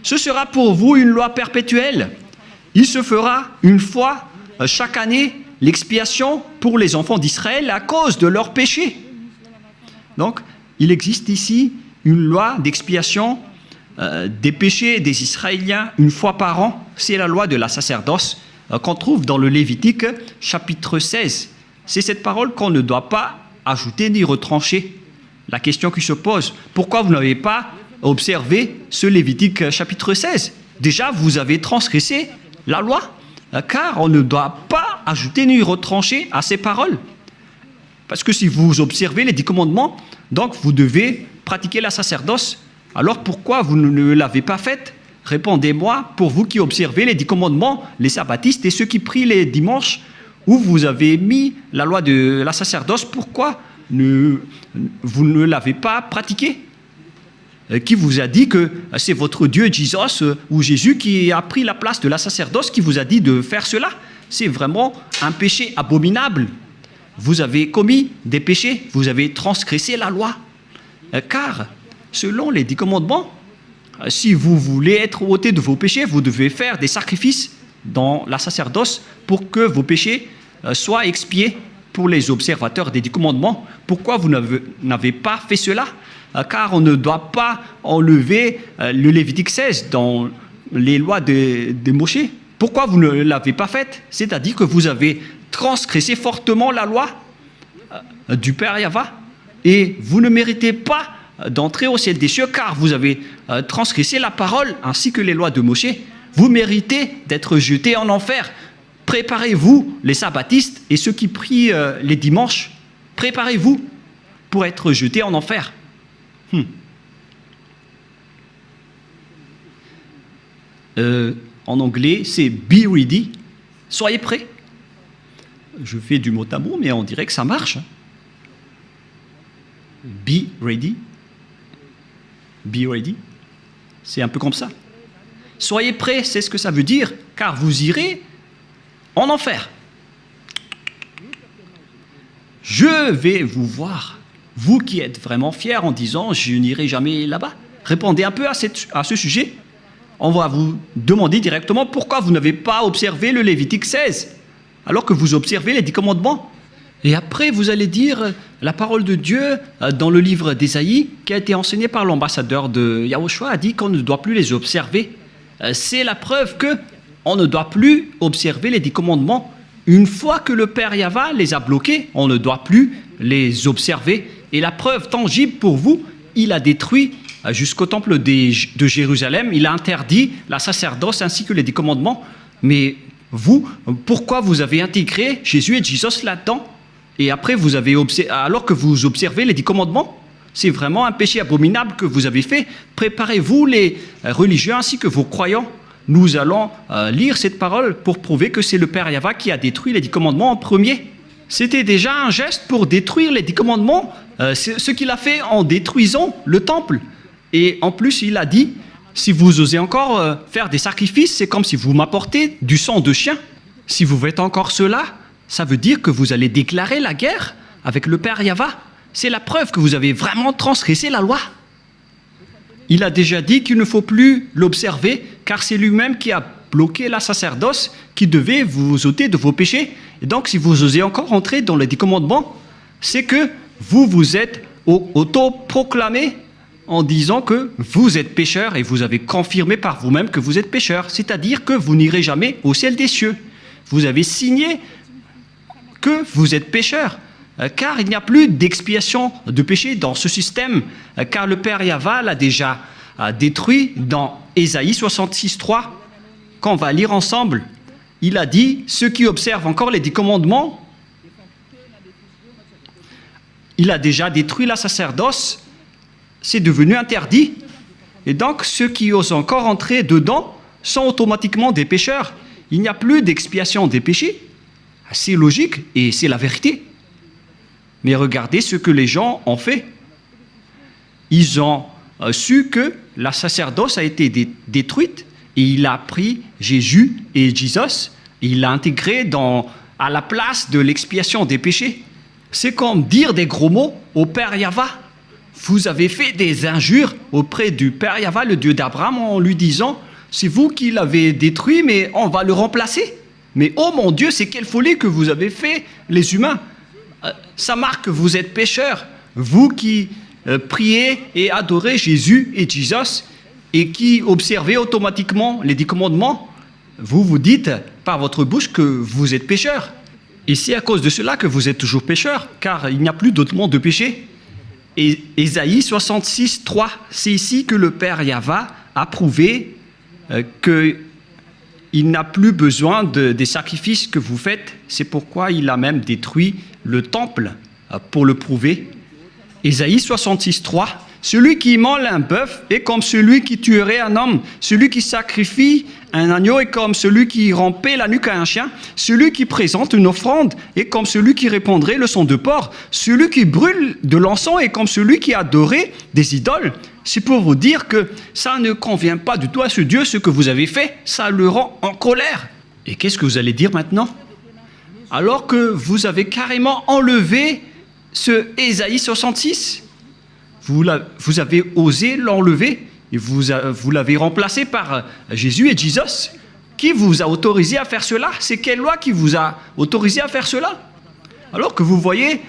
Ce sera pour vous une loi perpétuelle. Il se fera une fois chaque année l'expiation pour les enfants d'Israël à cause de leurs péchés. Donc, il existe ici une loi d'expiation des péchés des Israéliens une fois par an. C'est la loi de la sacerdoce qu'on trouve dans le Lévitique chapitre 16. C'est cette parole qu'on ne doit pas ajouter ni retrancher. La question qui se pose, pourquoi vous n'avez pas observé ce Lévitique chapitre 16? Déjà, vous avez transgressé la loi, car on ne doit pas ajouter ni retrancher à ces paroles. Parce que si vous observez les 10 commandements, donc vous devez pratiquer la sacerdoce. Alors pourquoi vous ne l'avez pas faite? Répondez-moi, pour vous qui observez les 10 commandements, les sabbatistes et ceux qui prient les dimanches, où vous avez mis la loi de la sacerdoce, pourquoi vous ne l'avez pas pratiquée? Qui vous a dit que c'est votre Dieu Jesus ou Jésus qui a pris la place de la sacerdoce, qui vous a dit de faire cela? C'est vraiment un péché abominable. Vous avez commis des péchés, vous avez transgressé la loi. Car, selon les 10 commandements, si vous voulez être ôté de vos péchés, vous devez faire des sacrifices dans la sacerdoce pour que vos péchés soient expiés pour les observateurs des 10 commandements. Pourquoi vous n'avez pas fait cela? Car on ne doit pas enlever le Lévitique 16 dans les lois de Moïse. Pourquoi vous ne l'avez pas fait? C'est-à-dire que vous avez transgressé fortement la loi du Père Yahva et vous ne méritez pas d'entrer au ciel des cieux car vous avez transgressé la parole ainsi que les lois de Moïse. Vous méritez d'être jetés en enfer. Préparez-vous, les sabbatistes et ceux qui prient les dimanches, préparez-vous pour être jetés en enfer. En anglais, c'est be ready. Soyez prêts. Je fais du mot à mot, mais on dirait que ça marche. Be ready. Be ready. C'est un peu comme ça. Soyez prêts, c'est ce que ça veut dire, car vous irez en enfer. Je vais vous voir, vous qui êtes vraiment fiers en disant « je n'irai jamais là-bas ». Répondez un peu à ce sujet. On va vous demander directement pourquoi vous n'avez pas observé le Lévitique 16, alors que vous observez les 10 commandements. Et après, vous allez dire la parole de Dieu dans le livre d'Ésaïe, qui a été enseigné par l'ambassadeur de Yahushua, a dit qu'on ne doit plus les observer. C'est la preuve qu'on ne doit plus observer les 10 commandements. Une fois que le Père Yahva les a bloqués, on ne doit plus les observer. Et la preuve tangible pour vous, il a détruit jusqu'au temple de Jérusalem, il a interdit la sacerdoce ainsi que les 10 commandements. Mais vous, pourquoi vous avez intégré Jésus et Jesus là-dedans? Et après, alors que vous observez les 10 commandements, c'est vraiment un péché abominable que vous avez fait. Préparez-vous, les religieux ainsi que vos croyants. Nous allons lire cette parole pour prouver que c'est le Père Yahva qui a détruit les 10 commandements en premier. C'était déjà un geste pour détruire les 10 commandements, ce qu'il a fait en détruisant le temple. Et en plus, il a dit, si vous osez encore faire des sacrifices, c'est comme si vous m'apportez du sang de chien. Si vous faites encore cela, ça veut dire que vous allez déclarer la guerre avec le Père Yahva. C'est la preuve que vous avez vraiment transgressé la loi. Il a déjà dit qu'il ne faut plus l'observer, car c'est lui-même qui a bloqué la sacerdoce, qui devait vous ôter de vos péchés. Et donc, si vous osez encore entrer dans les 10 commandements, c'est que vous vous êtes auto-proclamé en disant que vous êtes pécheur et vous avez confirmé par vous-même que vous êtes pécheur. C'est-à-dire que vous n'irez jamais au ciel des cieux. Vous avez signé que vous êtes pécheur. Car il n'y a plus d'expiation de péché dans ce système, car le Père Yahva l'a déjà détruit dans Ésaïe 66, 3, qu'on va lire ensemble. Il a dit, ceux qui observent encore les 10 commandements, il a déjà détruit la sacerdoce, c'est devenu interdit. Et donc, ceux qui osent encore entrer dedans sont automatiquement des pécheurs. Il n'y a plus d'expiation des péchés. C'est logique et c'est la vérité. Mais regardez ce que les gens ont fait. Ils ont su que la sacerdoce a été détruite et il a pris Jésus et Jesus, et il l'a intégré à la place de l'expiation des péchés. C'est comme dire des gros mots au Père Yahva. Vous avez fait des injures auprès du Père Yahva, le Dieu d'Abraham, en lui disant « C'est vous qui l'avez détruit, mais on va le remplacer. » Mais oh mon Dieu, c'est quelle folie que vous avez fait, les humains. Ça marque que vous êtes pécheurs. Vous qui priez et adorez Jésus et Jesus et qui observez automatiquement les 10 commandements, vous vous dites par votre bouche que vous êtes pécheurs. Et c'est à cause de cela que vous êtes toujours pécheurs, car il n'y a plus d'autre monde de péché. Et Ésaïe 66, 3, c'est ici que le Père Yahva a prouvé qu'il n'a plus besoin des sacrifices que vous faites. C'est pourquoi il a même détruit le temple pour le prouver. Ésaïe 66, 3, celui qui immole un bœuf est comme celui qui tuerait un homme. Celui qui sacrifie un agneau est comme celui qui rampait la nuque à un chien. Celui qui présente une offrande est comme celui qui répandrait le sang de porc. Celui qui brûle de l'encens est comme celui qui adorait des idoles. C'est pour vous dire que ça ne convient pas du tout à ce Dieu, ce que vous avez fait. Ça le rend en colère. Et qu'est-ce que vous allez dire maintenant? Alors que vous avez carrément enlevé ce Ésaïe 66, vous avez osé l'enlever et vous l'avez remplacé par Jésus et Jesus. Qui vous a autorisé à faire cela? C'est quelle loi qui vous a autorisé à faire cela? Alors que vous voyez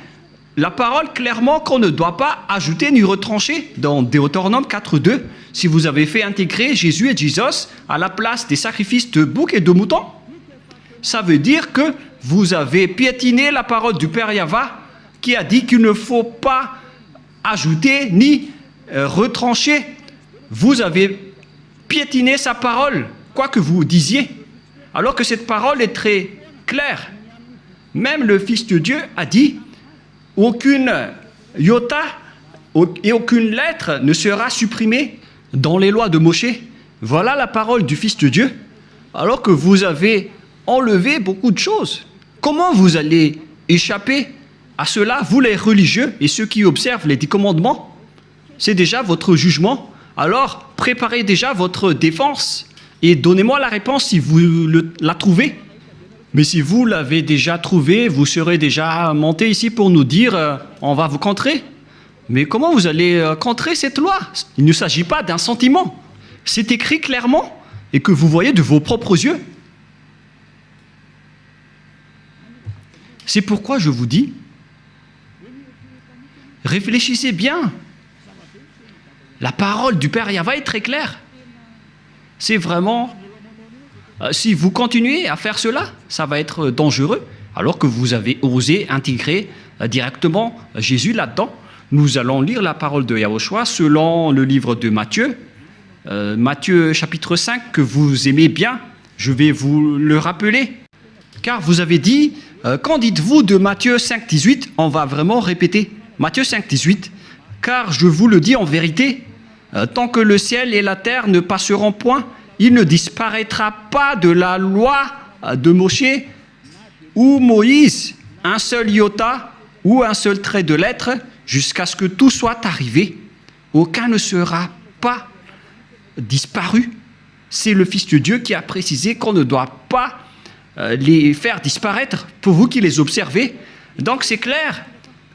la parole clairement qu'on ne doit pas ajouter ni retrancher dans Deutéronome 4.2. Si vous avez fait intégrer Jésus et Jesus à la place des sacrifices de boucs et de moutons, ça veut dire que vous avez piétiné la parole du Père Yahva qui a dit qu'il ne faut pas ajouter ni retrancher. Vous avez piétiné sa parole, quoi que vous disiez, alors que cette parole est très claire. Même le Fils de Dieu a dit « Aucune iota et aucune lettre ne sera supprimée dans les lois de Moïse. » Voilà la parole du Fils de Dieu, alors que vous avez enlevé beaucoup de choses. Comment vous allez échapper à cela, vous les religieux et ceux qui observent les 10 commandements? C'est déjà votre jugement. Alors, préparez déjà votre défense et donnez-moi la réponse si vous la trouvez. Mais si vous l'avez déjà trouvé, vous serez déjà monté ici pour nous dire on va vous contrer. Mais comment vous allez contrer cette loi? Il ne s'agit pas d'un sentiment. C'est écrit clairement et que vous voyez de vos propres yeux. C'est pourquoi je vous dis, réfléchissez bien. La parole du Père Yahva est très claire. C'est vraiment... si vous continuez à faire cela, ça va être dangereux, alors que vous avez osé intégrer directement Jésus là-dedans. Nous allons lire la parole de Yahushua selon le livre de Matthieu. Matthieu chapitre 5, que vous aimez bien. Je vais vous le rappeler. Car vous avez dit, qu'en dites-vous de Matthieu 5, 18? On va vraiment répéter. Matthieu 5, 18. Car je vous le dis en vérité, tant que le ciel et la terre ne passeront point, il ne disparaîtra pas de la loi de Moïse ou Moïse un seul iota ou un seul trait de lettre jusqu'à ce que tout soit arrivé. Aucun ne sera pas disparu. C'est le Fils de Dieu qui a précisé qu'on ne doit pas les faire disparaître pour vous qui les observez. Donc c'est clair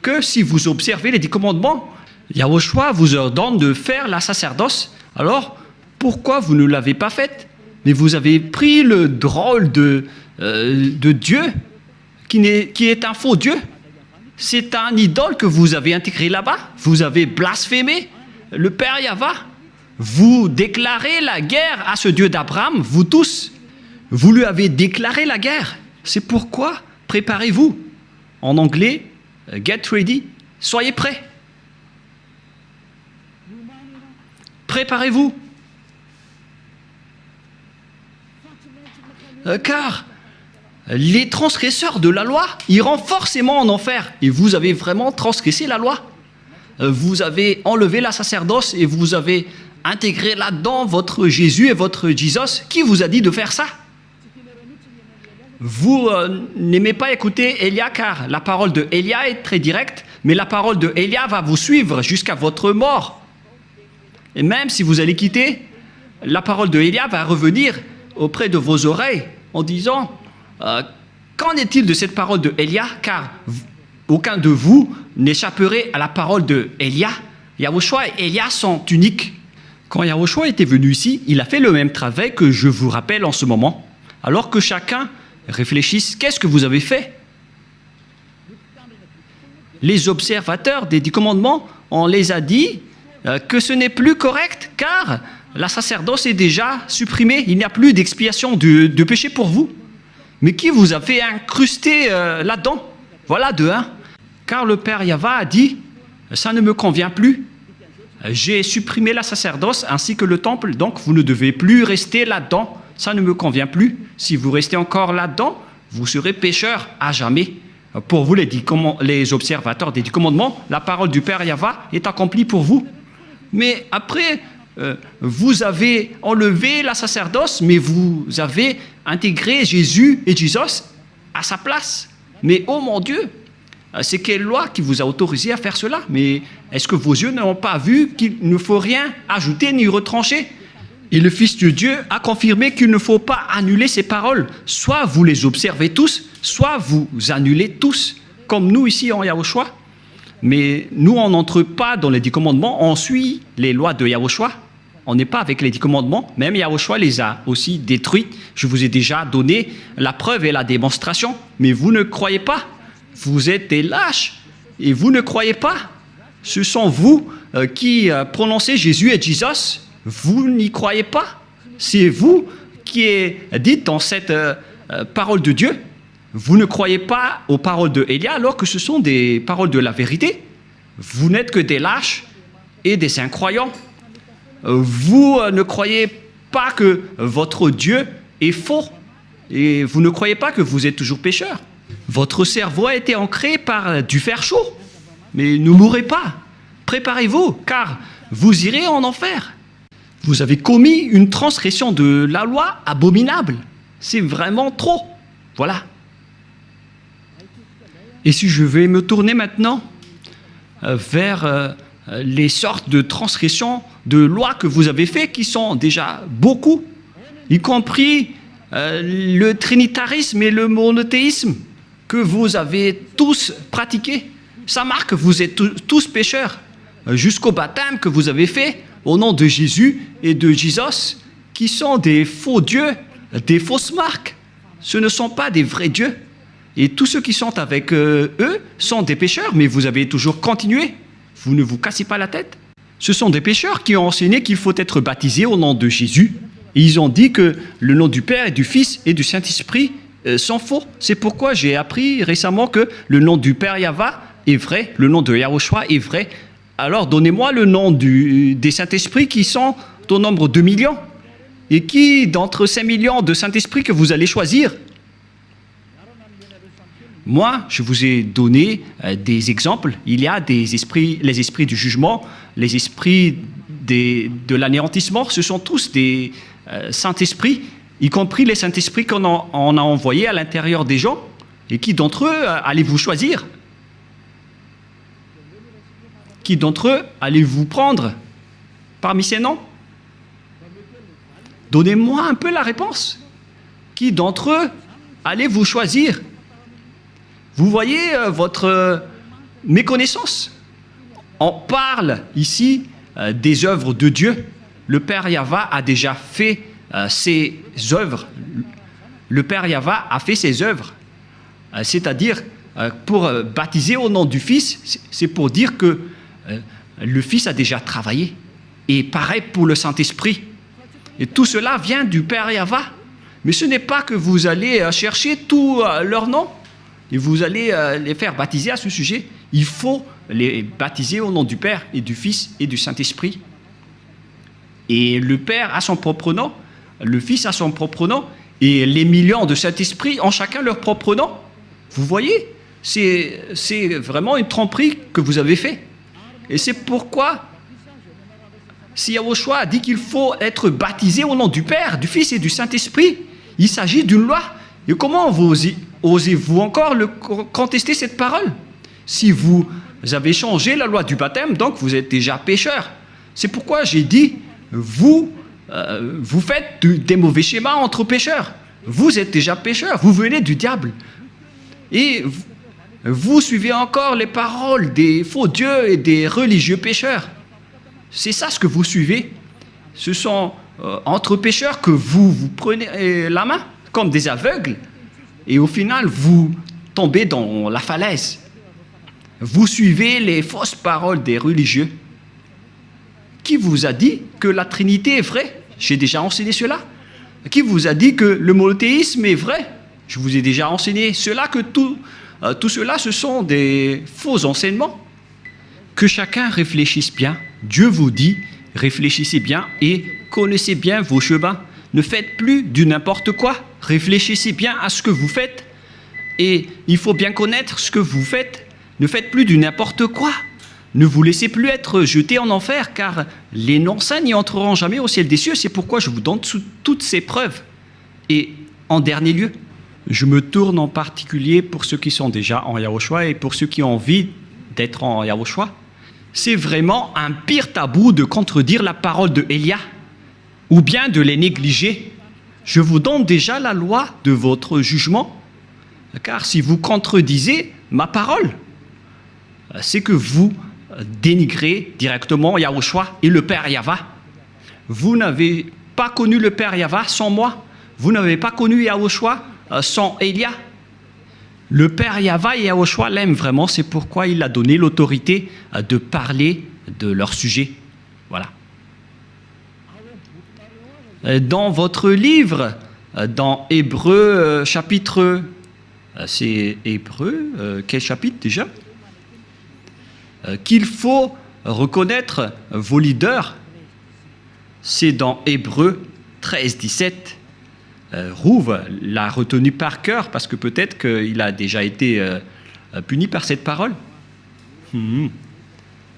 que si vous observez les 10 commandements, Yahushua vous ordonne de faire la sacerdoce. Alors, pourquoi vous ne l'avez pas faite? Mais vous avez pris le drôle de Dieu qui est un faux Dieu. C'est un idole que vous avez intégré là-bas. Vous avez blasphémé le Père Yahva. Vous déclarez la guerre à ce Dieu d'Abraham, vous tous. Vous lui avez déclaré la guerre. C'est pourquoi préparez-vous. En anglais, get ready, soyez prêts. Préparez-vous. Car les transgresseurs de la loi iront forcément en enfer. Et vous avez vraiment transgressé la loi. Vous avez enlevé la sacerdoce et vous avez intégré là-dedans votre Jésus et votre Jesus. Qui vous a dit de faire ça? Vous n'aimez pas écouter Élia car la parole de Élia est très directe, mais la parole de Élia va vous suivre jusqu'à votre mort. Et même si vous allez quitter la parole de Élia va revenir auprès de vos oreilles en disant qu'en est-il de cette parole de Élia, car aucun de vous n'échapperait à la parole de Élia. Yahushua et Élia sont uniques. Quand Yahushua était venu ici, il a fait le même travail que je vous rappelle en ce moment. Alors que chacun réfléchisse, qu'est-ce que vous avez fait? Les observateurs des 10 commandements, on les a dit que ce n'est plus correct car la sacerdoce est déjà supprimée. Il n'y a plus d'expiation de péché pour vous. Mais qui vous a fait incruster là-dedans? Voilà de un. Car le Père Yahva a dit, ça ne me convient plus. J'ai supprimé la sacerdoce ainsi que le temple, donc vous ne devez plus rester là-dedans. Ça ne me convient plus. Si vous restez encore là-dedans, vous serez pécheur à jamais. Pour vous, les observateurs des 10 commandements, la parole du Père Yahva est accomplie pour vous. Mais après, vous avez enlevé la sacerdoce, mais vous avez intégré Jésus et Jesus à sa place. Mais oh mon Dieu, c'est quelle loi qui vous a autorisé à faire cela? Mais est-ce que vos yeux n'ont pas vu qu'il ne faut rien ajouter ni retrancher? Et le Fils de Dieu a confirmé qu'il ne faut pas annuler ces paroles. Soit vous les observez tous, soit vous annulez tous, comme nous ici en Yahushua. Mais nous, on n'entre pas dans les 10 commandements, on suit les lois de Yahushua. On n'est pas avec les 10 commandements, même Yahushua les a aussi détruits. Je vous ai déjà donné la preuve et la démonstration, mais vous ne croyez pas. Vous êtes des lâches et vous ne croyez pas. Ce sont vous qui prononcez Jésus et Jesus. Vous n'y croyez pas. C'est vous qui êtes dit dans cette parole de Dieu. Vous ne croyez pas aux paroles de Élia alors que ce sont des paroles de la vérité. Vous n'êtes que des lâches et des incroyants. Vous ne croyez pas que votre Dieu est faux et vous ne croyez pas que vous êtes toujours pécheur. Votre cerveau a été ancré par du fer chaud. Mais ne mourrez pas. Préparez-vous, car vous irez en enfer. Vous avez commis une transgression de la loi abominable. C'est vraiment trop. Voilà. Et si je vais me tourner maintenant vers les sortes de transgressions de lois que vous avez fait, qui sont déjà beaucoup, y compris le trinitarisme et le monothéisme que vous avez tous pratiqués. Ça marque que vous êtes tous pécheurs, jusqu'au baptême que vous avez fait au nom de Jésus et de Jesus, qui sont des faux dieux, des fausses marques. Ce ne sont pas des vrais dieux. Et tous ceux qui sont avec eux sont des pécheurs, mais vous avez toujours continué. Vous ne vous cassez pas la tête. Ce sont des pécheurs qui ont enseigné qu'il faut être baptisé au nom de Jésus. Et ils ont dit que le nom du Père et du Fils et du Saint-Esprit sont faux. C'est pourquoi j'ai appris récemment que le nom du Père Yahva est vrai, le nom de Yahushua est vrai. Alors donnez-moi le nom des Saint-Esprits qui sont au nombre de millions. Et qui d'entre ces millions de Saint-Esprit que vous allez choisir? Moi, je vous ai donné des exemples. Il y a des esprits, les esprits du jugement, les esprits de l'anéantissement. Ce sont tous des Saint-Esprits, y compris les Saint-Esprits qu'on a envoyés à l'intérieur des gens. Et qui d'entre eux allez-vous choisir? Qui d'entre eux allez-vous prendre parmi ces noms? Donnez-moi un peu la réponse. Qui d'entre eux allez-vous choisir? Vous voyez votre méconnaissance. On parle ici des œuvres de Dieu. Le Père Yahva a déjà fait ses œuvres. Le Père Yahva a fait ses œuvres. C'est-à-dire, pour baptiser au nom du Fils, c'est pour dire que le Fils a déjà travaillé. Et pareil pour le Saint-Esprit. Et tout cela vient du Père Yahva. Mais ce n'est pas que vous allez chercher tous leurs noms et vous allez les faire baptiser à ce sujet. Il faut les baptiser au nom du Père et du Fils et du Saint-Esprit. Et le Père a son propre nom, le Fils a son propre nom, et les millions de Saint-Esprit ont chacun leur propre nom. Vous voyez, c'est vraiment une tromperie que vous avez fait. Et c'est pourquoi, si Yahushua a dit qu'il faut être baptisé au nom du Père, du Fils et du Saint-Esprit, il s'agit d'une loi. Et comment osez-vous encore contester cette parole? Si vous avez changé la loi du baptême, donc vous êtes déjà pécheur. C'est pourquoi j'ai dit, vous vous faites des mauvais schémas entre pécheurs. Vous êtes déjà pécheurs, vous venez du diable. Et vous suivez encore les paroles des faux dieux et des religieux pécheurs. C'est ça ce que vous suivez. Ce sont entre pécheurs que vous prenez la main, comme des aveugles, et au final, vous tombez dans la falaise. Vous suivez les fausses paroles des religieux. Qui vous a dit que la Trinité est vraie? J'ai déjà enseigné cela. Qui vous a dit que le monothéisme est vrai? Je vous ai déjà enseigné cela, que tout cela, ce sont des faux enseignements. Que chacun réfléchisse bien. Dieu vous dit, réfléchissez bien et connaissez bien vos chemins. Ne faites plus du n'importe quoi. Réfléchissez bien à ce que vous faites. Et il faut bien connaître ce que vous faites. Ne faites plus du n'importe quoi. Ne vous laissez plus être jetés en enfer, car les non-saints n'y entreront jamais au ciel des cieux. C'est pourquoi je vous donne toutes ces preuves. Et en dernier lieu, je me tourne en particulier pour ceux qui sont déjà en Yahushua et pour ceux qui ont envie d'être en Yahushua. C'est vraiment un pire tabou de contredire la parole de Élia ou bien de les négliger. Je vous donne déjà la loi de votre jugement, car si vous contredisez ma parole, c'est que vous dénigrez directement Yahushua et le Père Yahva. Vous n'avez pas connu le Père Yahva sans moi. Vous n'avez pas connu Yahushua sans Élia. Le Père Yahva et Yahushua l'aiment vraiment, c'est pourquoi il a donné l'autorité de parler de leur sujet. Voilà. Dans votre livre, dans Hébreux chapitre... c'est Hébreux, quel chapitre déjà? Qu'il faut reconnaître vos leaders, c'est dans Hébreux 13, 17. Rouve l'a retenu par cœur parce que peut-être qu'il a déjà été puni par cette parole.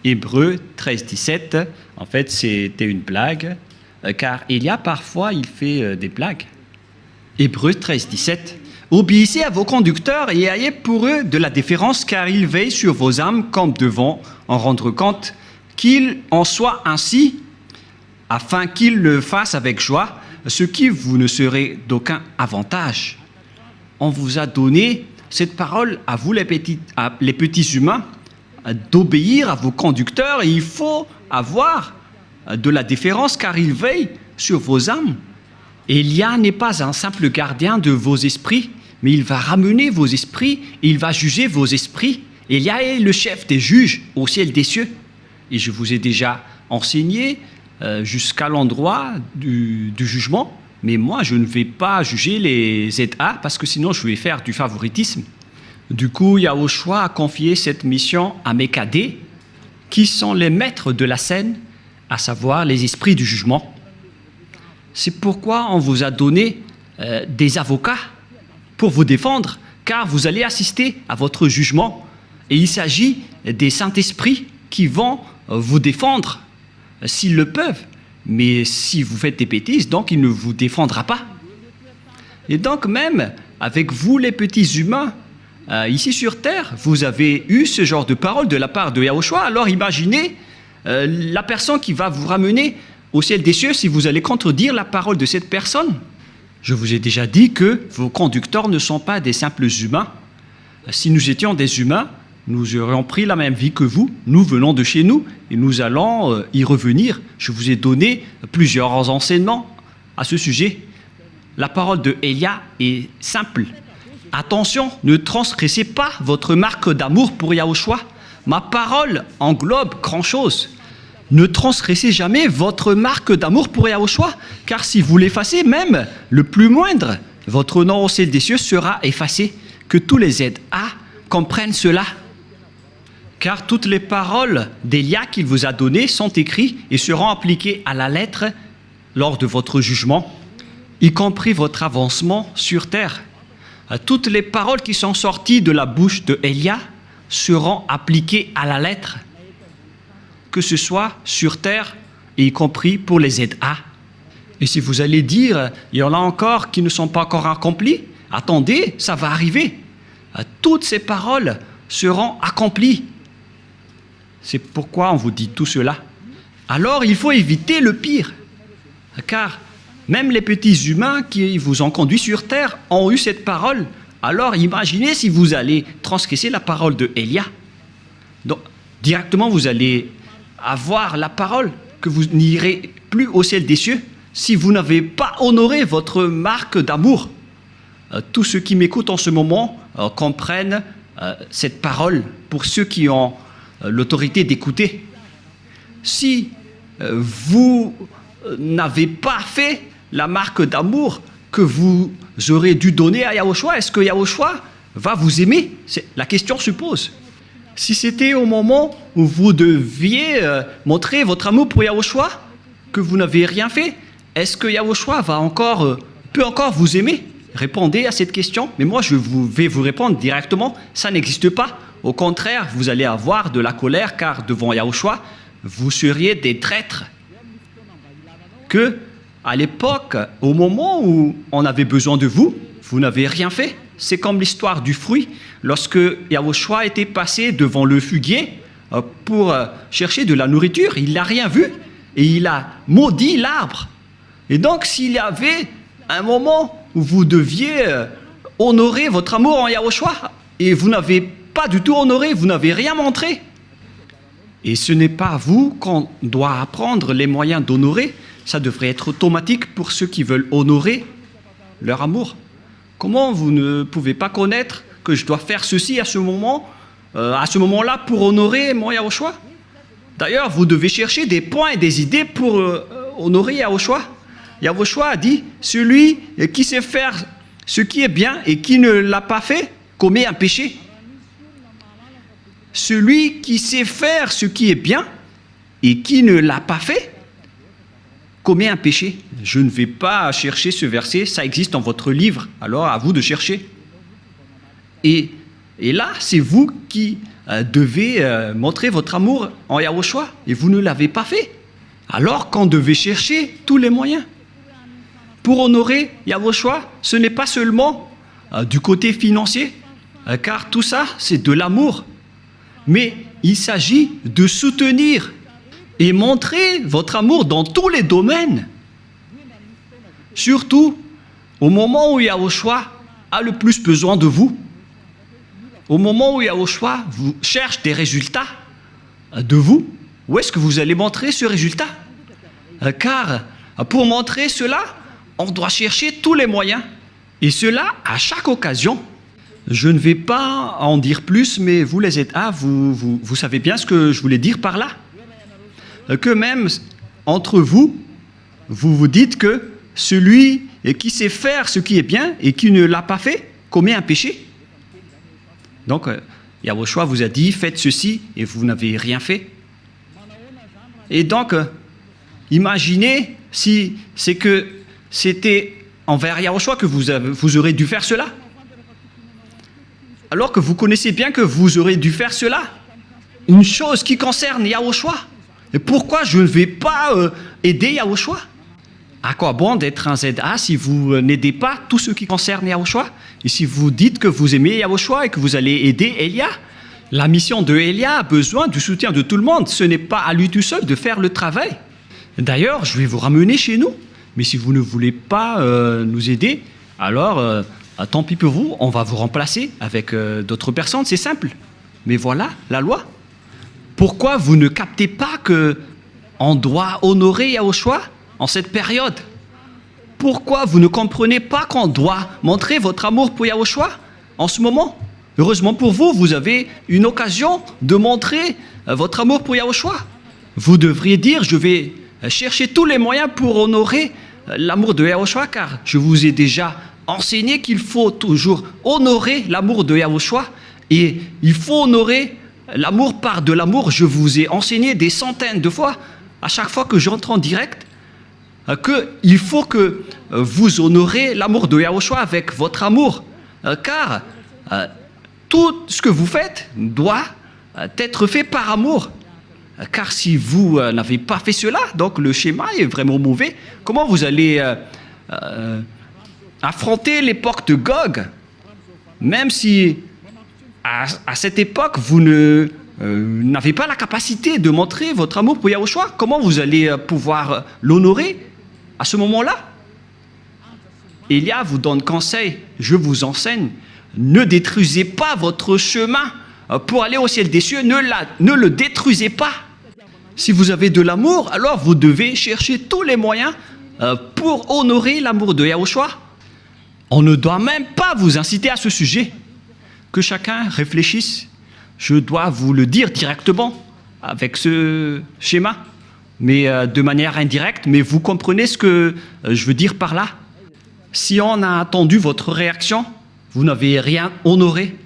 Hébreux 13, 17, en fait c'était une blague, car il y a parfois, il fait des blagues. Hébreux 13, 17. Obéissez à vos conducteurs et ayez pour eux de la déférence, car ils veillent sur vos âmes comme devant en rendre compte, qu'il en soit ainsi, afin qu'ils le fassent avec joie, ce qui vous ne serait d'aucun avantage. On vous a donné cette parole à vous les petits humains, d'obéir à vos conducteurs, et il faut avoir de la déférence, car ils veillent sur vos âmes. Élia n'est pas un simple gardien de vos esprits, mais il va ramener vos esprits, et il va juger vos esprits. Élia est le chef des juges au ciel des cieux. Et je vous ai déjà enseigné jusqu'à l'endroit du jugement, mais moi je ne vais pas juger les ZA, parce que sinon je vais faire du favoritisme. Du coup, Yahushua a confié cette mission à mes cadets, qui sont les maîtres de la scène, à savoir les esprits du jugement. C'est pourquoi on vous a donné des avocats pour vous défendre, car vous allez assister à votre jugement. Et il s'agit des Saint-Esprits qui vont vous défendre s'ils le peuvent. Mais si vous faites des bêtises, donc il ne vous défendra pas. Et donc même avec vous les petits humains, ici sur terre, vous avez eu ce genre de parole de la part de Yahushua. Alors imaginez la personne qui va vous ramener au ciel des cieux si vous allez contredire la parole de cette personne. Je vous ai déjà dit que vos conducteurs ne sont pas des simples humains. Si nous étions des humains, nous aurions pris la même vie que vous. Nous venons de chez nous et nous allons y revenir. Je vous ai donné plusieurs enseignements à ce sujet. La parole de Élia est simple. Attention, ne transgressez pas votre marque d'amour pour Yahushua. Ma parole englobe grand-chose. Ne transgressez jamais votre marque d'amour pour Yahushua, car si vous l'effacez, même le plus moindre, votre nom au ciel des cieux sera effacé. Que tous les ZA comprennent cela. Car toutes les paroles d'Élia qu'il vous a données sont écrites et seront appliquées à la lettre lors de votre jugement, y compris votre avancement sur terre. Toutes les paroles qui sont sorties de la bouche de Élia seront appliquées à la lettre, que ce soit sur terre, et y compris pour les ZA. Et si vous allez dire, il y en a encore qui ne sont pas encore accomplis, attendez, ça va arriver. Toutes ces paroles seront accomplies. C'est pourquoi on vous dit tout cela. Alors il faut éviter le pire. Car même les petits humains qui vous ont conduit sur terre ont eu cette parole. Alors imaginez si vous allez transgresser la parole de Élia. Donc directement vous allez avoir la parole que vous n'irez plus au ciel des cieux si vous n'avez pas honoré votre marque d'amour. Tous ceux qui m'écoutent en ce moment comprennent cette parole pour ceux qui ont l'autorité d'écouter. Si vous n'avez pas fait la marque d'amour que vous aurez dû donner à Yahushua, est-ce que Yahushua va vous aimer? La question se pose. Si c'était au moment où vous deviez montrer votre amour pour Yahushua, que vous n'avez rien fait, est-ce que Yahushua peut encore vous aimer? Répondez à cette question. Mais moi, vais vous répondre directement, ça n'existe pas. Au contraire, vous allez avoir de la colère, car devant Yahushua, vous seriez des traîtres. Que, à l'époque, au moment où on avait besoin de vous, vous n'avez rien fait. C'est comme l'histoire du fruit. Lorsque Yahushua était passé devant le figuier pour chercher de la nourriture, il n'a rien vu et il a maudit l'arbre. Et donc, s'il y avait un moment où vous deviez honorer votre amour en Yahushua et vous n'avez pas du tout honoré, vous n'avez rien montré. Et ce n'est pas à vous qu'on doit apprendre les moyens d'honorer. Ça devrait être automatique pour ceux qui veulent honorer leur amour. Comment vous ne pouvez pas connaître que je dois faire ceci à ce moment-là pour honorer mon Yahushua? D'ailleurs, vous devez chercher des points et des idées pour honorer Yahushua. Yahushua a dit, celui qui sait faire ce qui est bien et qui ne l'a pas fait commet un péché. Celui qui sait faire ce qui est bien et qui ne l'a pas fait commet un péché. Je ne vais pas chercher ce verset, ça existe dans votre livre, alors à vous de chercher. Et là, c'est vous qui devez montrer votre amour en Yahushua, et vous ne l'avez pas fait. Alors qu'on devait chercher tous les moyens. Pour honorer Yahushua, ce n'est pas seulement du côté financier, car tout ça, c'est de l'amour. Mais il s'agit de soutenir et montrer votre amour dans tous les domaines. Surtout au moment où Yahushua a le plus besoin de vous. Au moment où Yahushua vous cherche des résultats de vous, où est-ce que vous allez montrer ce résultat? Car pour montrer cela, on doit chercher tous les moyens. Et cela à chaque occasion. Je ne vais pas en dire plus, mais vous les ZA, vous savez bien ce que je voulais dire par là. Que même entre vous, vous vous dites que celui qui sait faire ce qui est bien et qui ne l'a pas fait commet un péché. Donc, Yahushua vous a dit, faites ceci et vous n'avez rien fait. Et donc, imaginez si c'est que c'était envers Yahushua que vous aurez dû faire cela. Alors que vous connaissez bien que vous aurez dû faire cela. Une chose qui concerne Yahushua. Et pourquoi je ne vais pas aider Yahushua? À quoi bon d'être un ZA si vous n'aidez pas tout ce qui concerne Yahushua? Et si vous dites que vous aimez Yahushua et que vous allez aider Elia? La mission de Elia a besoin du soutien de tout le monde. Ce n'est pas à lui tout seul de faire le travail. D'ailleurs, je vais vous ramener chez nous. Mais si vous ne voulez pas nous aider, alors tant pis pour vous, on va vous remplacer avec d'autres personnes, c'est simple. Mais voilà, la loi. Pourquoi vous ne captez pas qu'on doit honorer Yahushua en cette période? Pourquoi vous ne comprenez pas qu'on doit montrer votre amour pour Yahushua en ce moment? Heureusement pour vous, vous avez une occasion de montrer votre amour pour Yahushua. Vous devriez dire, je vais chercher tous les moyens pour honorer l'amour de Yahushua, car je vous ai déjà enseigné qu'il faut toujours honorer l'amour de Yahushua, et il faut honorer l'amour par de l'amour. Je vous ai enseigné des centaines de fois, à chaque fois que j'entre en direct, qu'il faut que vous honorez l'amour de Yahushua avec votre amour, car tout ce que vous faites doit être fait par amour. Car si vous n'avez pas fait cela, donc le schéma est vraiment mauvais. Comment vous allez affronter l'époque de Gog, même si à cette époque vous n'avez pas la capacité de montrer votre amour pour Yahushua? Comment vous allez pouvoir l'honorer À ce moment-là, Élia vous donne conseil, je vous enseigne, ne détruisez pas votre chemin pour aller au ciel des cieux, ne le détruisez pas. Si vous avez de l'amour, alors vous devez chercher tous les moyens pour honorer l'amour de Yahushua. On ne doit même pas vous inciter à ce sujet. Que chacun réfléchisse. Je dois vous le dire directement avec ce schéma, mais de manière indirecte, mais vous comprenez ce que je veux dire par là. Si on a attendu votre réaction, vous n'avez rien honoré.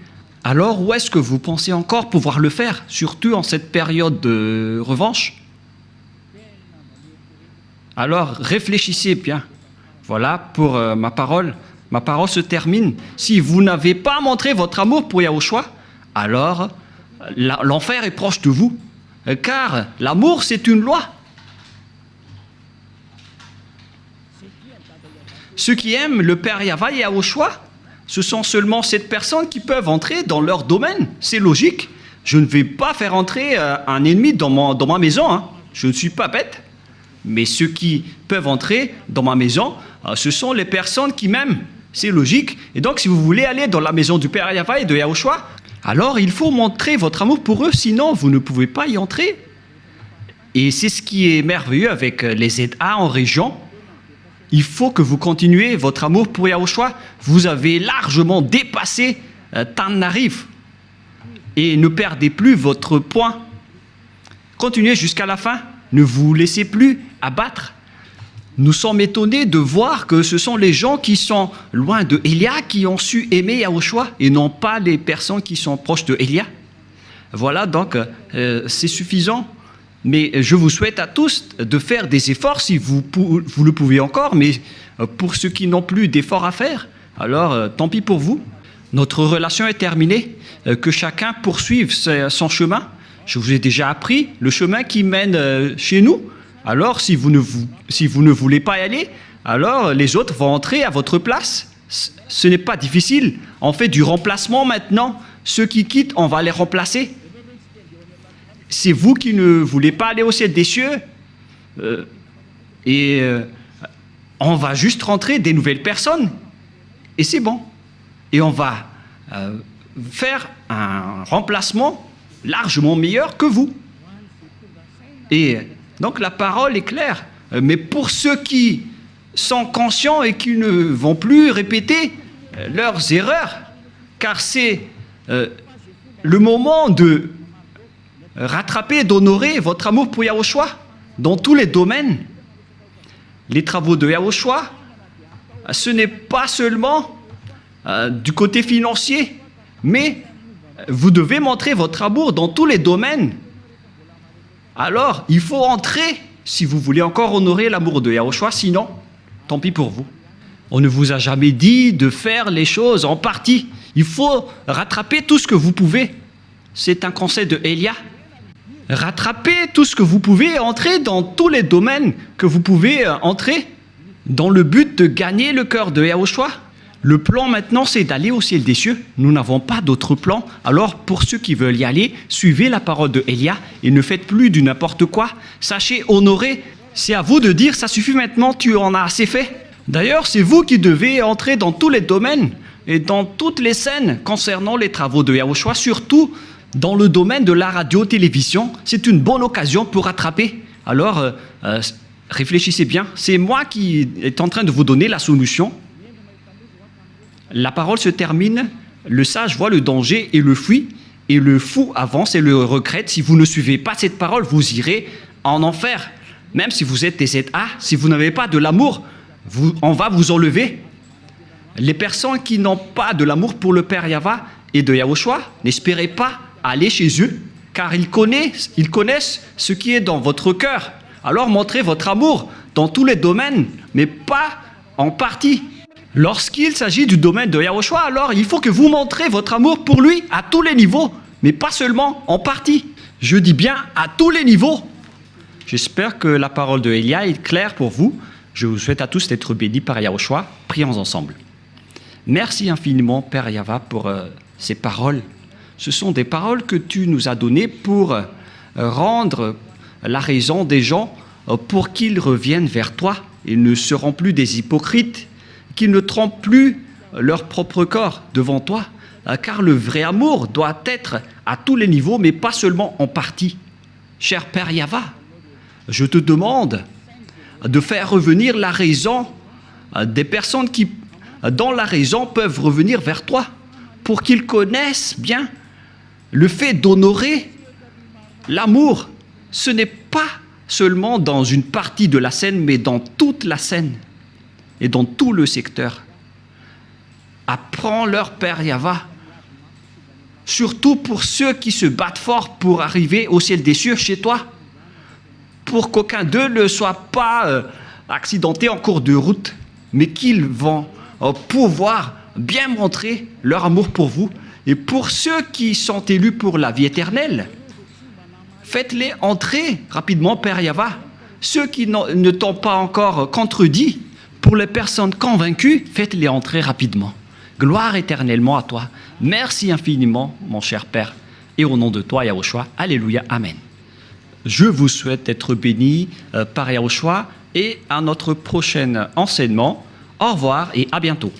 Alors où est-ce que vous pensez encore pouvoir le faire, surtout en cette période de revanche? Alors réfléchissez bien. Voilà pour ma parole. Ma parole se termine. Si vous n'avez pas montré votre amour pour Yahushua, alors l'enfer est proche de vous. Car l'amour, c'est une loi. Ceux qui aiment le Père Yahva et Yahushua, ce sont seulement 7 personnes qui peuvent entrer dans leur domaine. C'est logique. Je ne vais pas faire entrer un ennemi dans ma maison. Hein. Je ne suis pas bête. Mais ceux qui peuvent entrer dans ma maison, ce sont les personnes qui m'aiment. C'est logique. Et donc, si vous voulez aller dans la maison du Père Yahva et de Yahushua, alors il faut montrer votre amour pour eux, sinon vous ne pouvez pas y entrer. Et c'est ce qui est merveilleux avec les ZA en région. Il faut que vous continuez votre amour pour Yahushua. Vous avez largement dépassé Tanariv. Et ne perdez plus votre point. Continuez jusqu'à la fin. Ne vous laissez plus abattre. Nous sommes étonnés de voir que ce sont les gens qui sont loin de Élia qui ont su aimer Yahushua et non pas les personnes qui sont proches de Élia. Voilà, donc c'est suffisant. Mais je vous souhaite à tous de faire des efforts si vous le pouvez encore, mais pour ceux qui n'ont plus d'efforts à faire, alors tant pis pour vous. Notre relation est terminée, que chacun poursuive son chemin. Je vous ai déjà appris le chemin qui mène chez nous. Alors si vous ne voulez pas y aller, alors les autres vont entrer à votre place. Ce n'est pas difficile. On fait du remplacement maintenant. Ceux qui quittent, on va les remplacer. C'est vous qui ne voulez pas aller au ciel des cieux. On va juste rentrer des nouvelles personnes. Et c'est bon. Et on va faire un remplacement largement meilleur que vous. Et donc la parole est claire. Mais pour ceux qui sont conscients et qui ne vont plus répéter leurs erreurs, car c'est le moment de rattraper, d'honorer votre amour pour Yahushua dans tous les domaines. Les travaux de Yahushua, ce n'est pas seulement du côté financier, mais vous devez montrer votre amour dans tous les domaines. Alors, il faut entrer si vous voulez encore honorer l'amour de Yahushua, sinon, tant pis pour vous. On ne vous a jamais dit de faire les choses en partie. Il faut rattraper tout ce que vous pouvez. C'est un conseil de Élia. Rattrapez tout ce que vous pouvez, entrer dans tous les domaines que vous pouvez entrer, dans le but de gagner le cœur de Yahushua. Le plan maintenant, c'est d'aller au ciel des cieux. Nous n'avons pas d'autre plan. Alors, pour ceux qui veulent y aller, suivez la parole de Élia et ne faites plus du n'importe quoi. Sachez honorer. C'est à vous de dire, ça suffit maintenant, tu en as assez fait. D'ailleurs, c'est vous qui devez entrer dans tous les domaines et dans toutes les scènes concernant les travaux de Yahushua, surtout dans le domaine de la radio-télévision. C'est une bonne occasion pour rattraper. Alors, réfléchissez bien. C'est moi qui est en train de vous donner la solution. La parole se termine, le sage voit le danger et le fuit, et le fou avance et le regrette. Si vous ne suivez pas cette parole, vous irez en enfer. Même si vous êtes des ZA, si vous n'avez pas de l'amour, on va vous enlever. Les personnes qui n'ont pas de l'amour pour le Père Yahva et de Yahushua, n'espérez pas aller chez eux, car ils connaissent ce qui est dans votre cœur. Alors montrez votre amour dans tous les domaines, mais pas en partie. Lorsqu'il s'agit du domaine de Yahushua, alors il faut que vous montrez votre amour pour lui à tous les niveaux, mais pas seulement en partie. Je dis bien à tous les niveaux. J'espère que la parole de Élia est claire pour vous. Je vous souhaite à tous d'être bénis par Yahushua. Prions ensemble. Merci infiniment, Père Yahva, pour ces paroles. Ce sont des paroles que tu nous as données pour rendre la raison des gens pour qu'ils reviennent vers toi Ils ne seront plus des hypocrites, qu'ils ne trompent plus leur propre corps devant toi, car le vrai amour doit être à tous les niveaux, mais pas seulement en partie. Cher Père Yahva, je te demande de faire revenir la raison des personnes qui, dans la raison, peuvent revenir vers toi pour qu'ils connaissent bien le fait d'honorer l'amour. Ce n'est pas seulement dans une partie de la scène, mais dans toute la scène et dans tout le secteur. Apprends-leur, Père Yahva, surtout pour ceux qui se battent fort pour arriver au ciel des cieux chez toi, pour qu'aucun d'eux ne soit pas accidenté en cours de route, mais qu'ils vont pouvoir bien montrer leur amour pour vous. Et pour ceux qui sont élus pour la vie éternelle, faites-les entrer rapidement, Père Yahva. Ceux qui ne t'ont pas encore contredit, pour les personnes convaincues, faites-les entrer rapidement. Gloire éternellement à toi. Merci infiniment, mon cher Père. Et au nom de toi, Yahushua, alléluia, amen. Je vous souhaite d'être bénis par Yahushua et à notre prochain enseignement. Au revoir et à bientôt.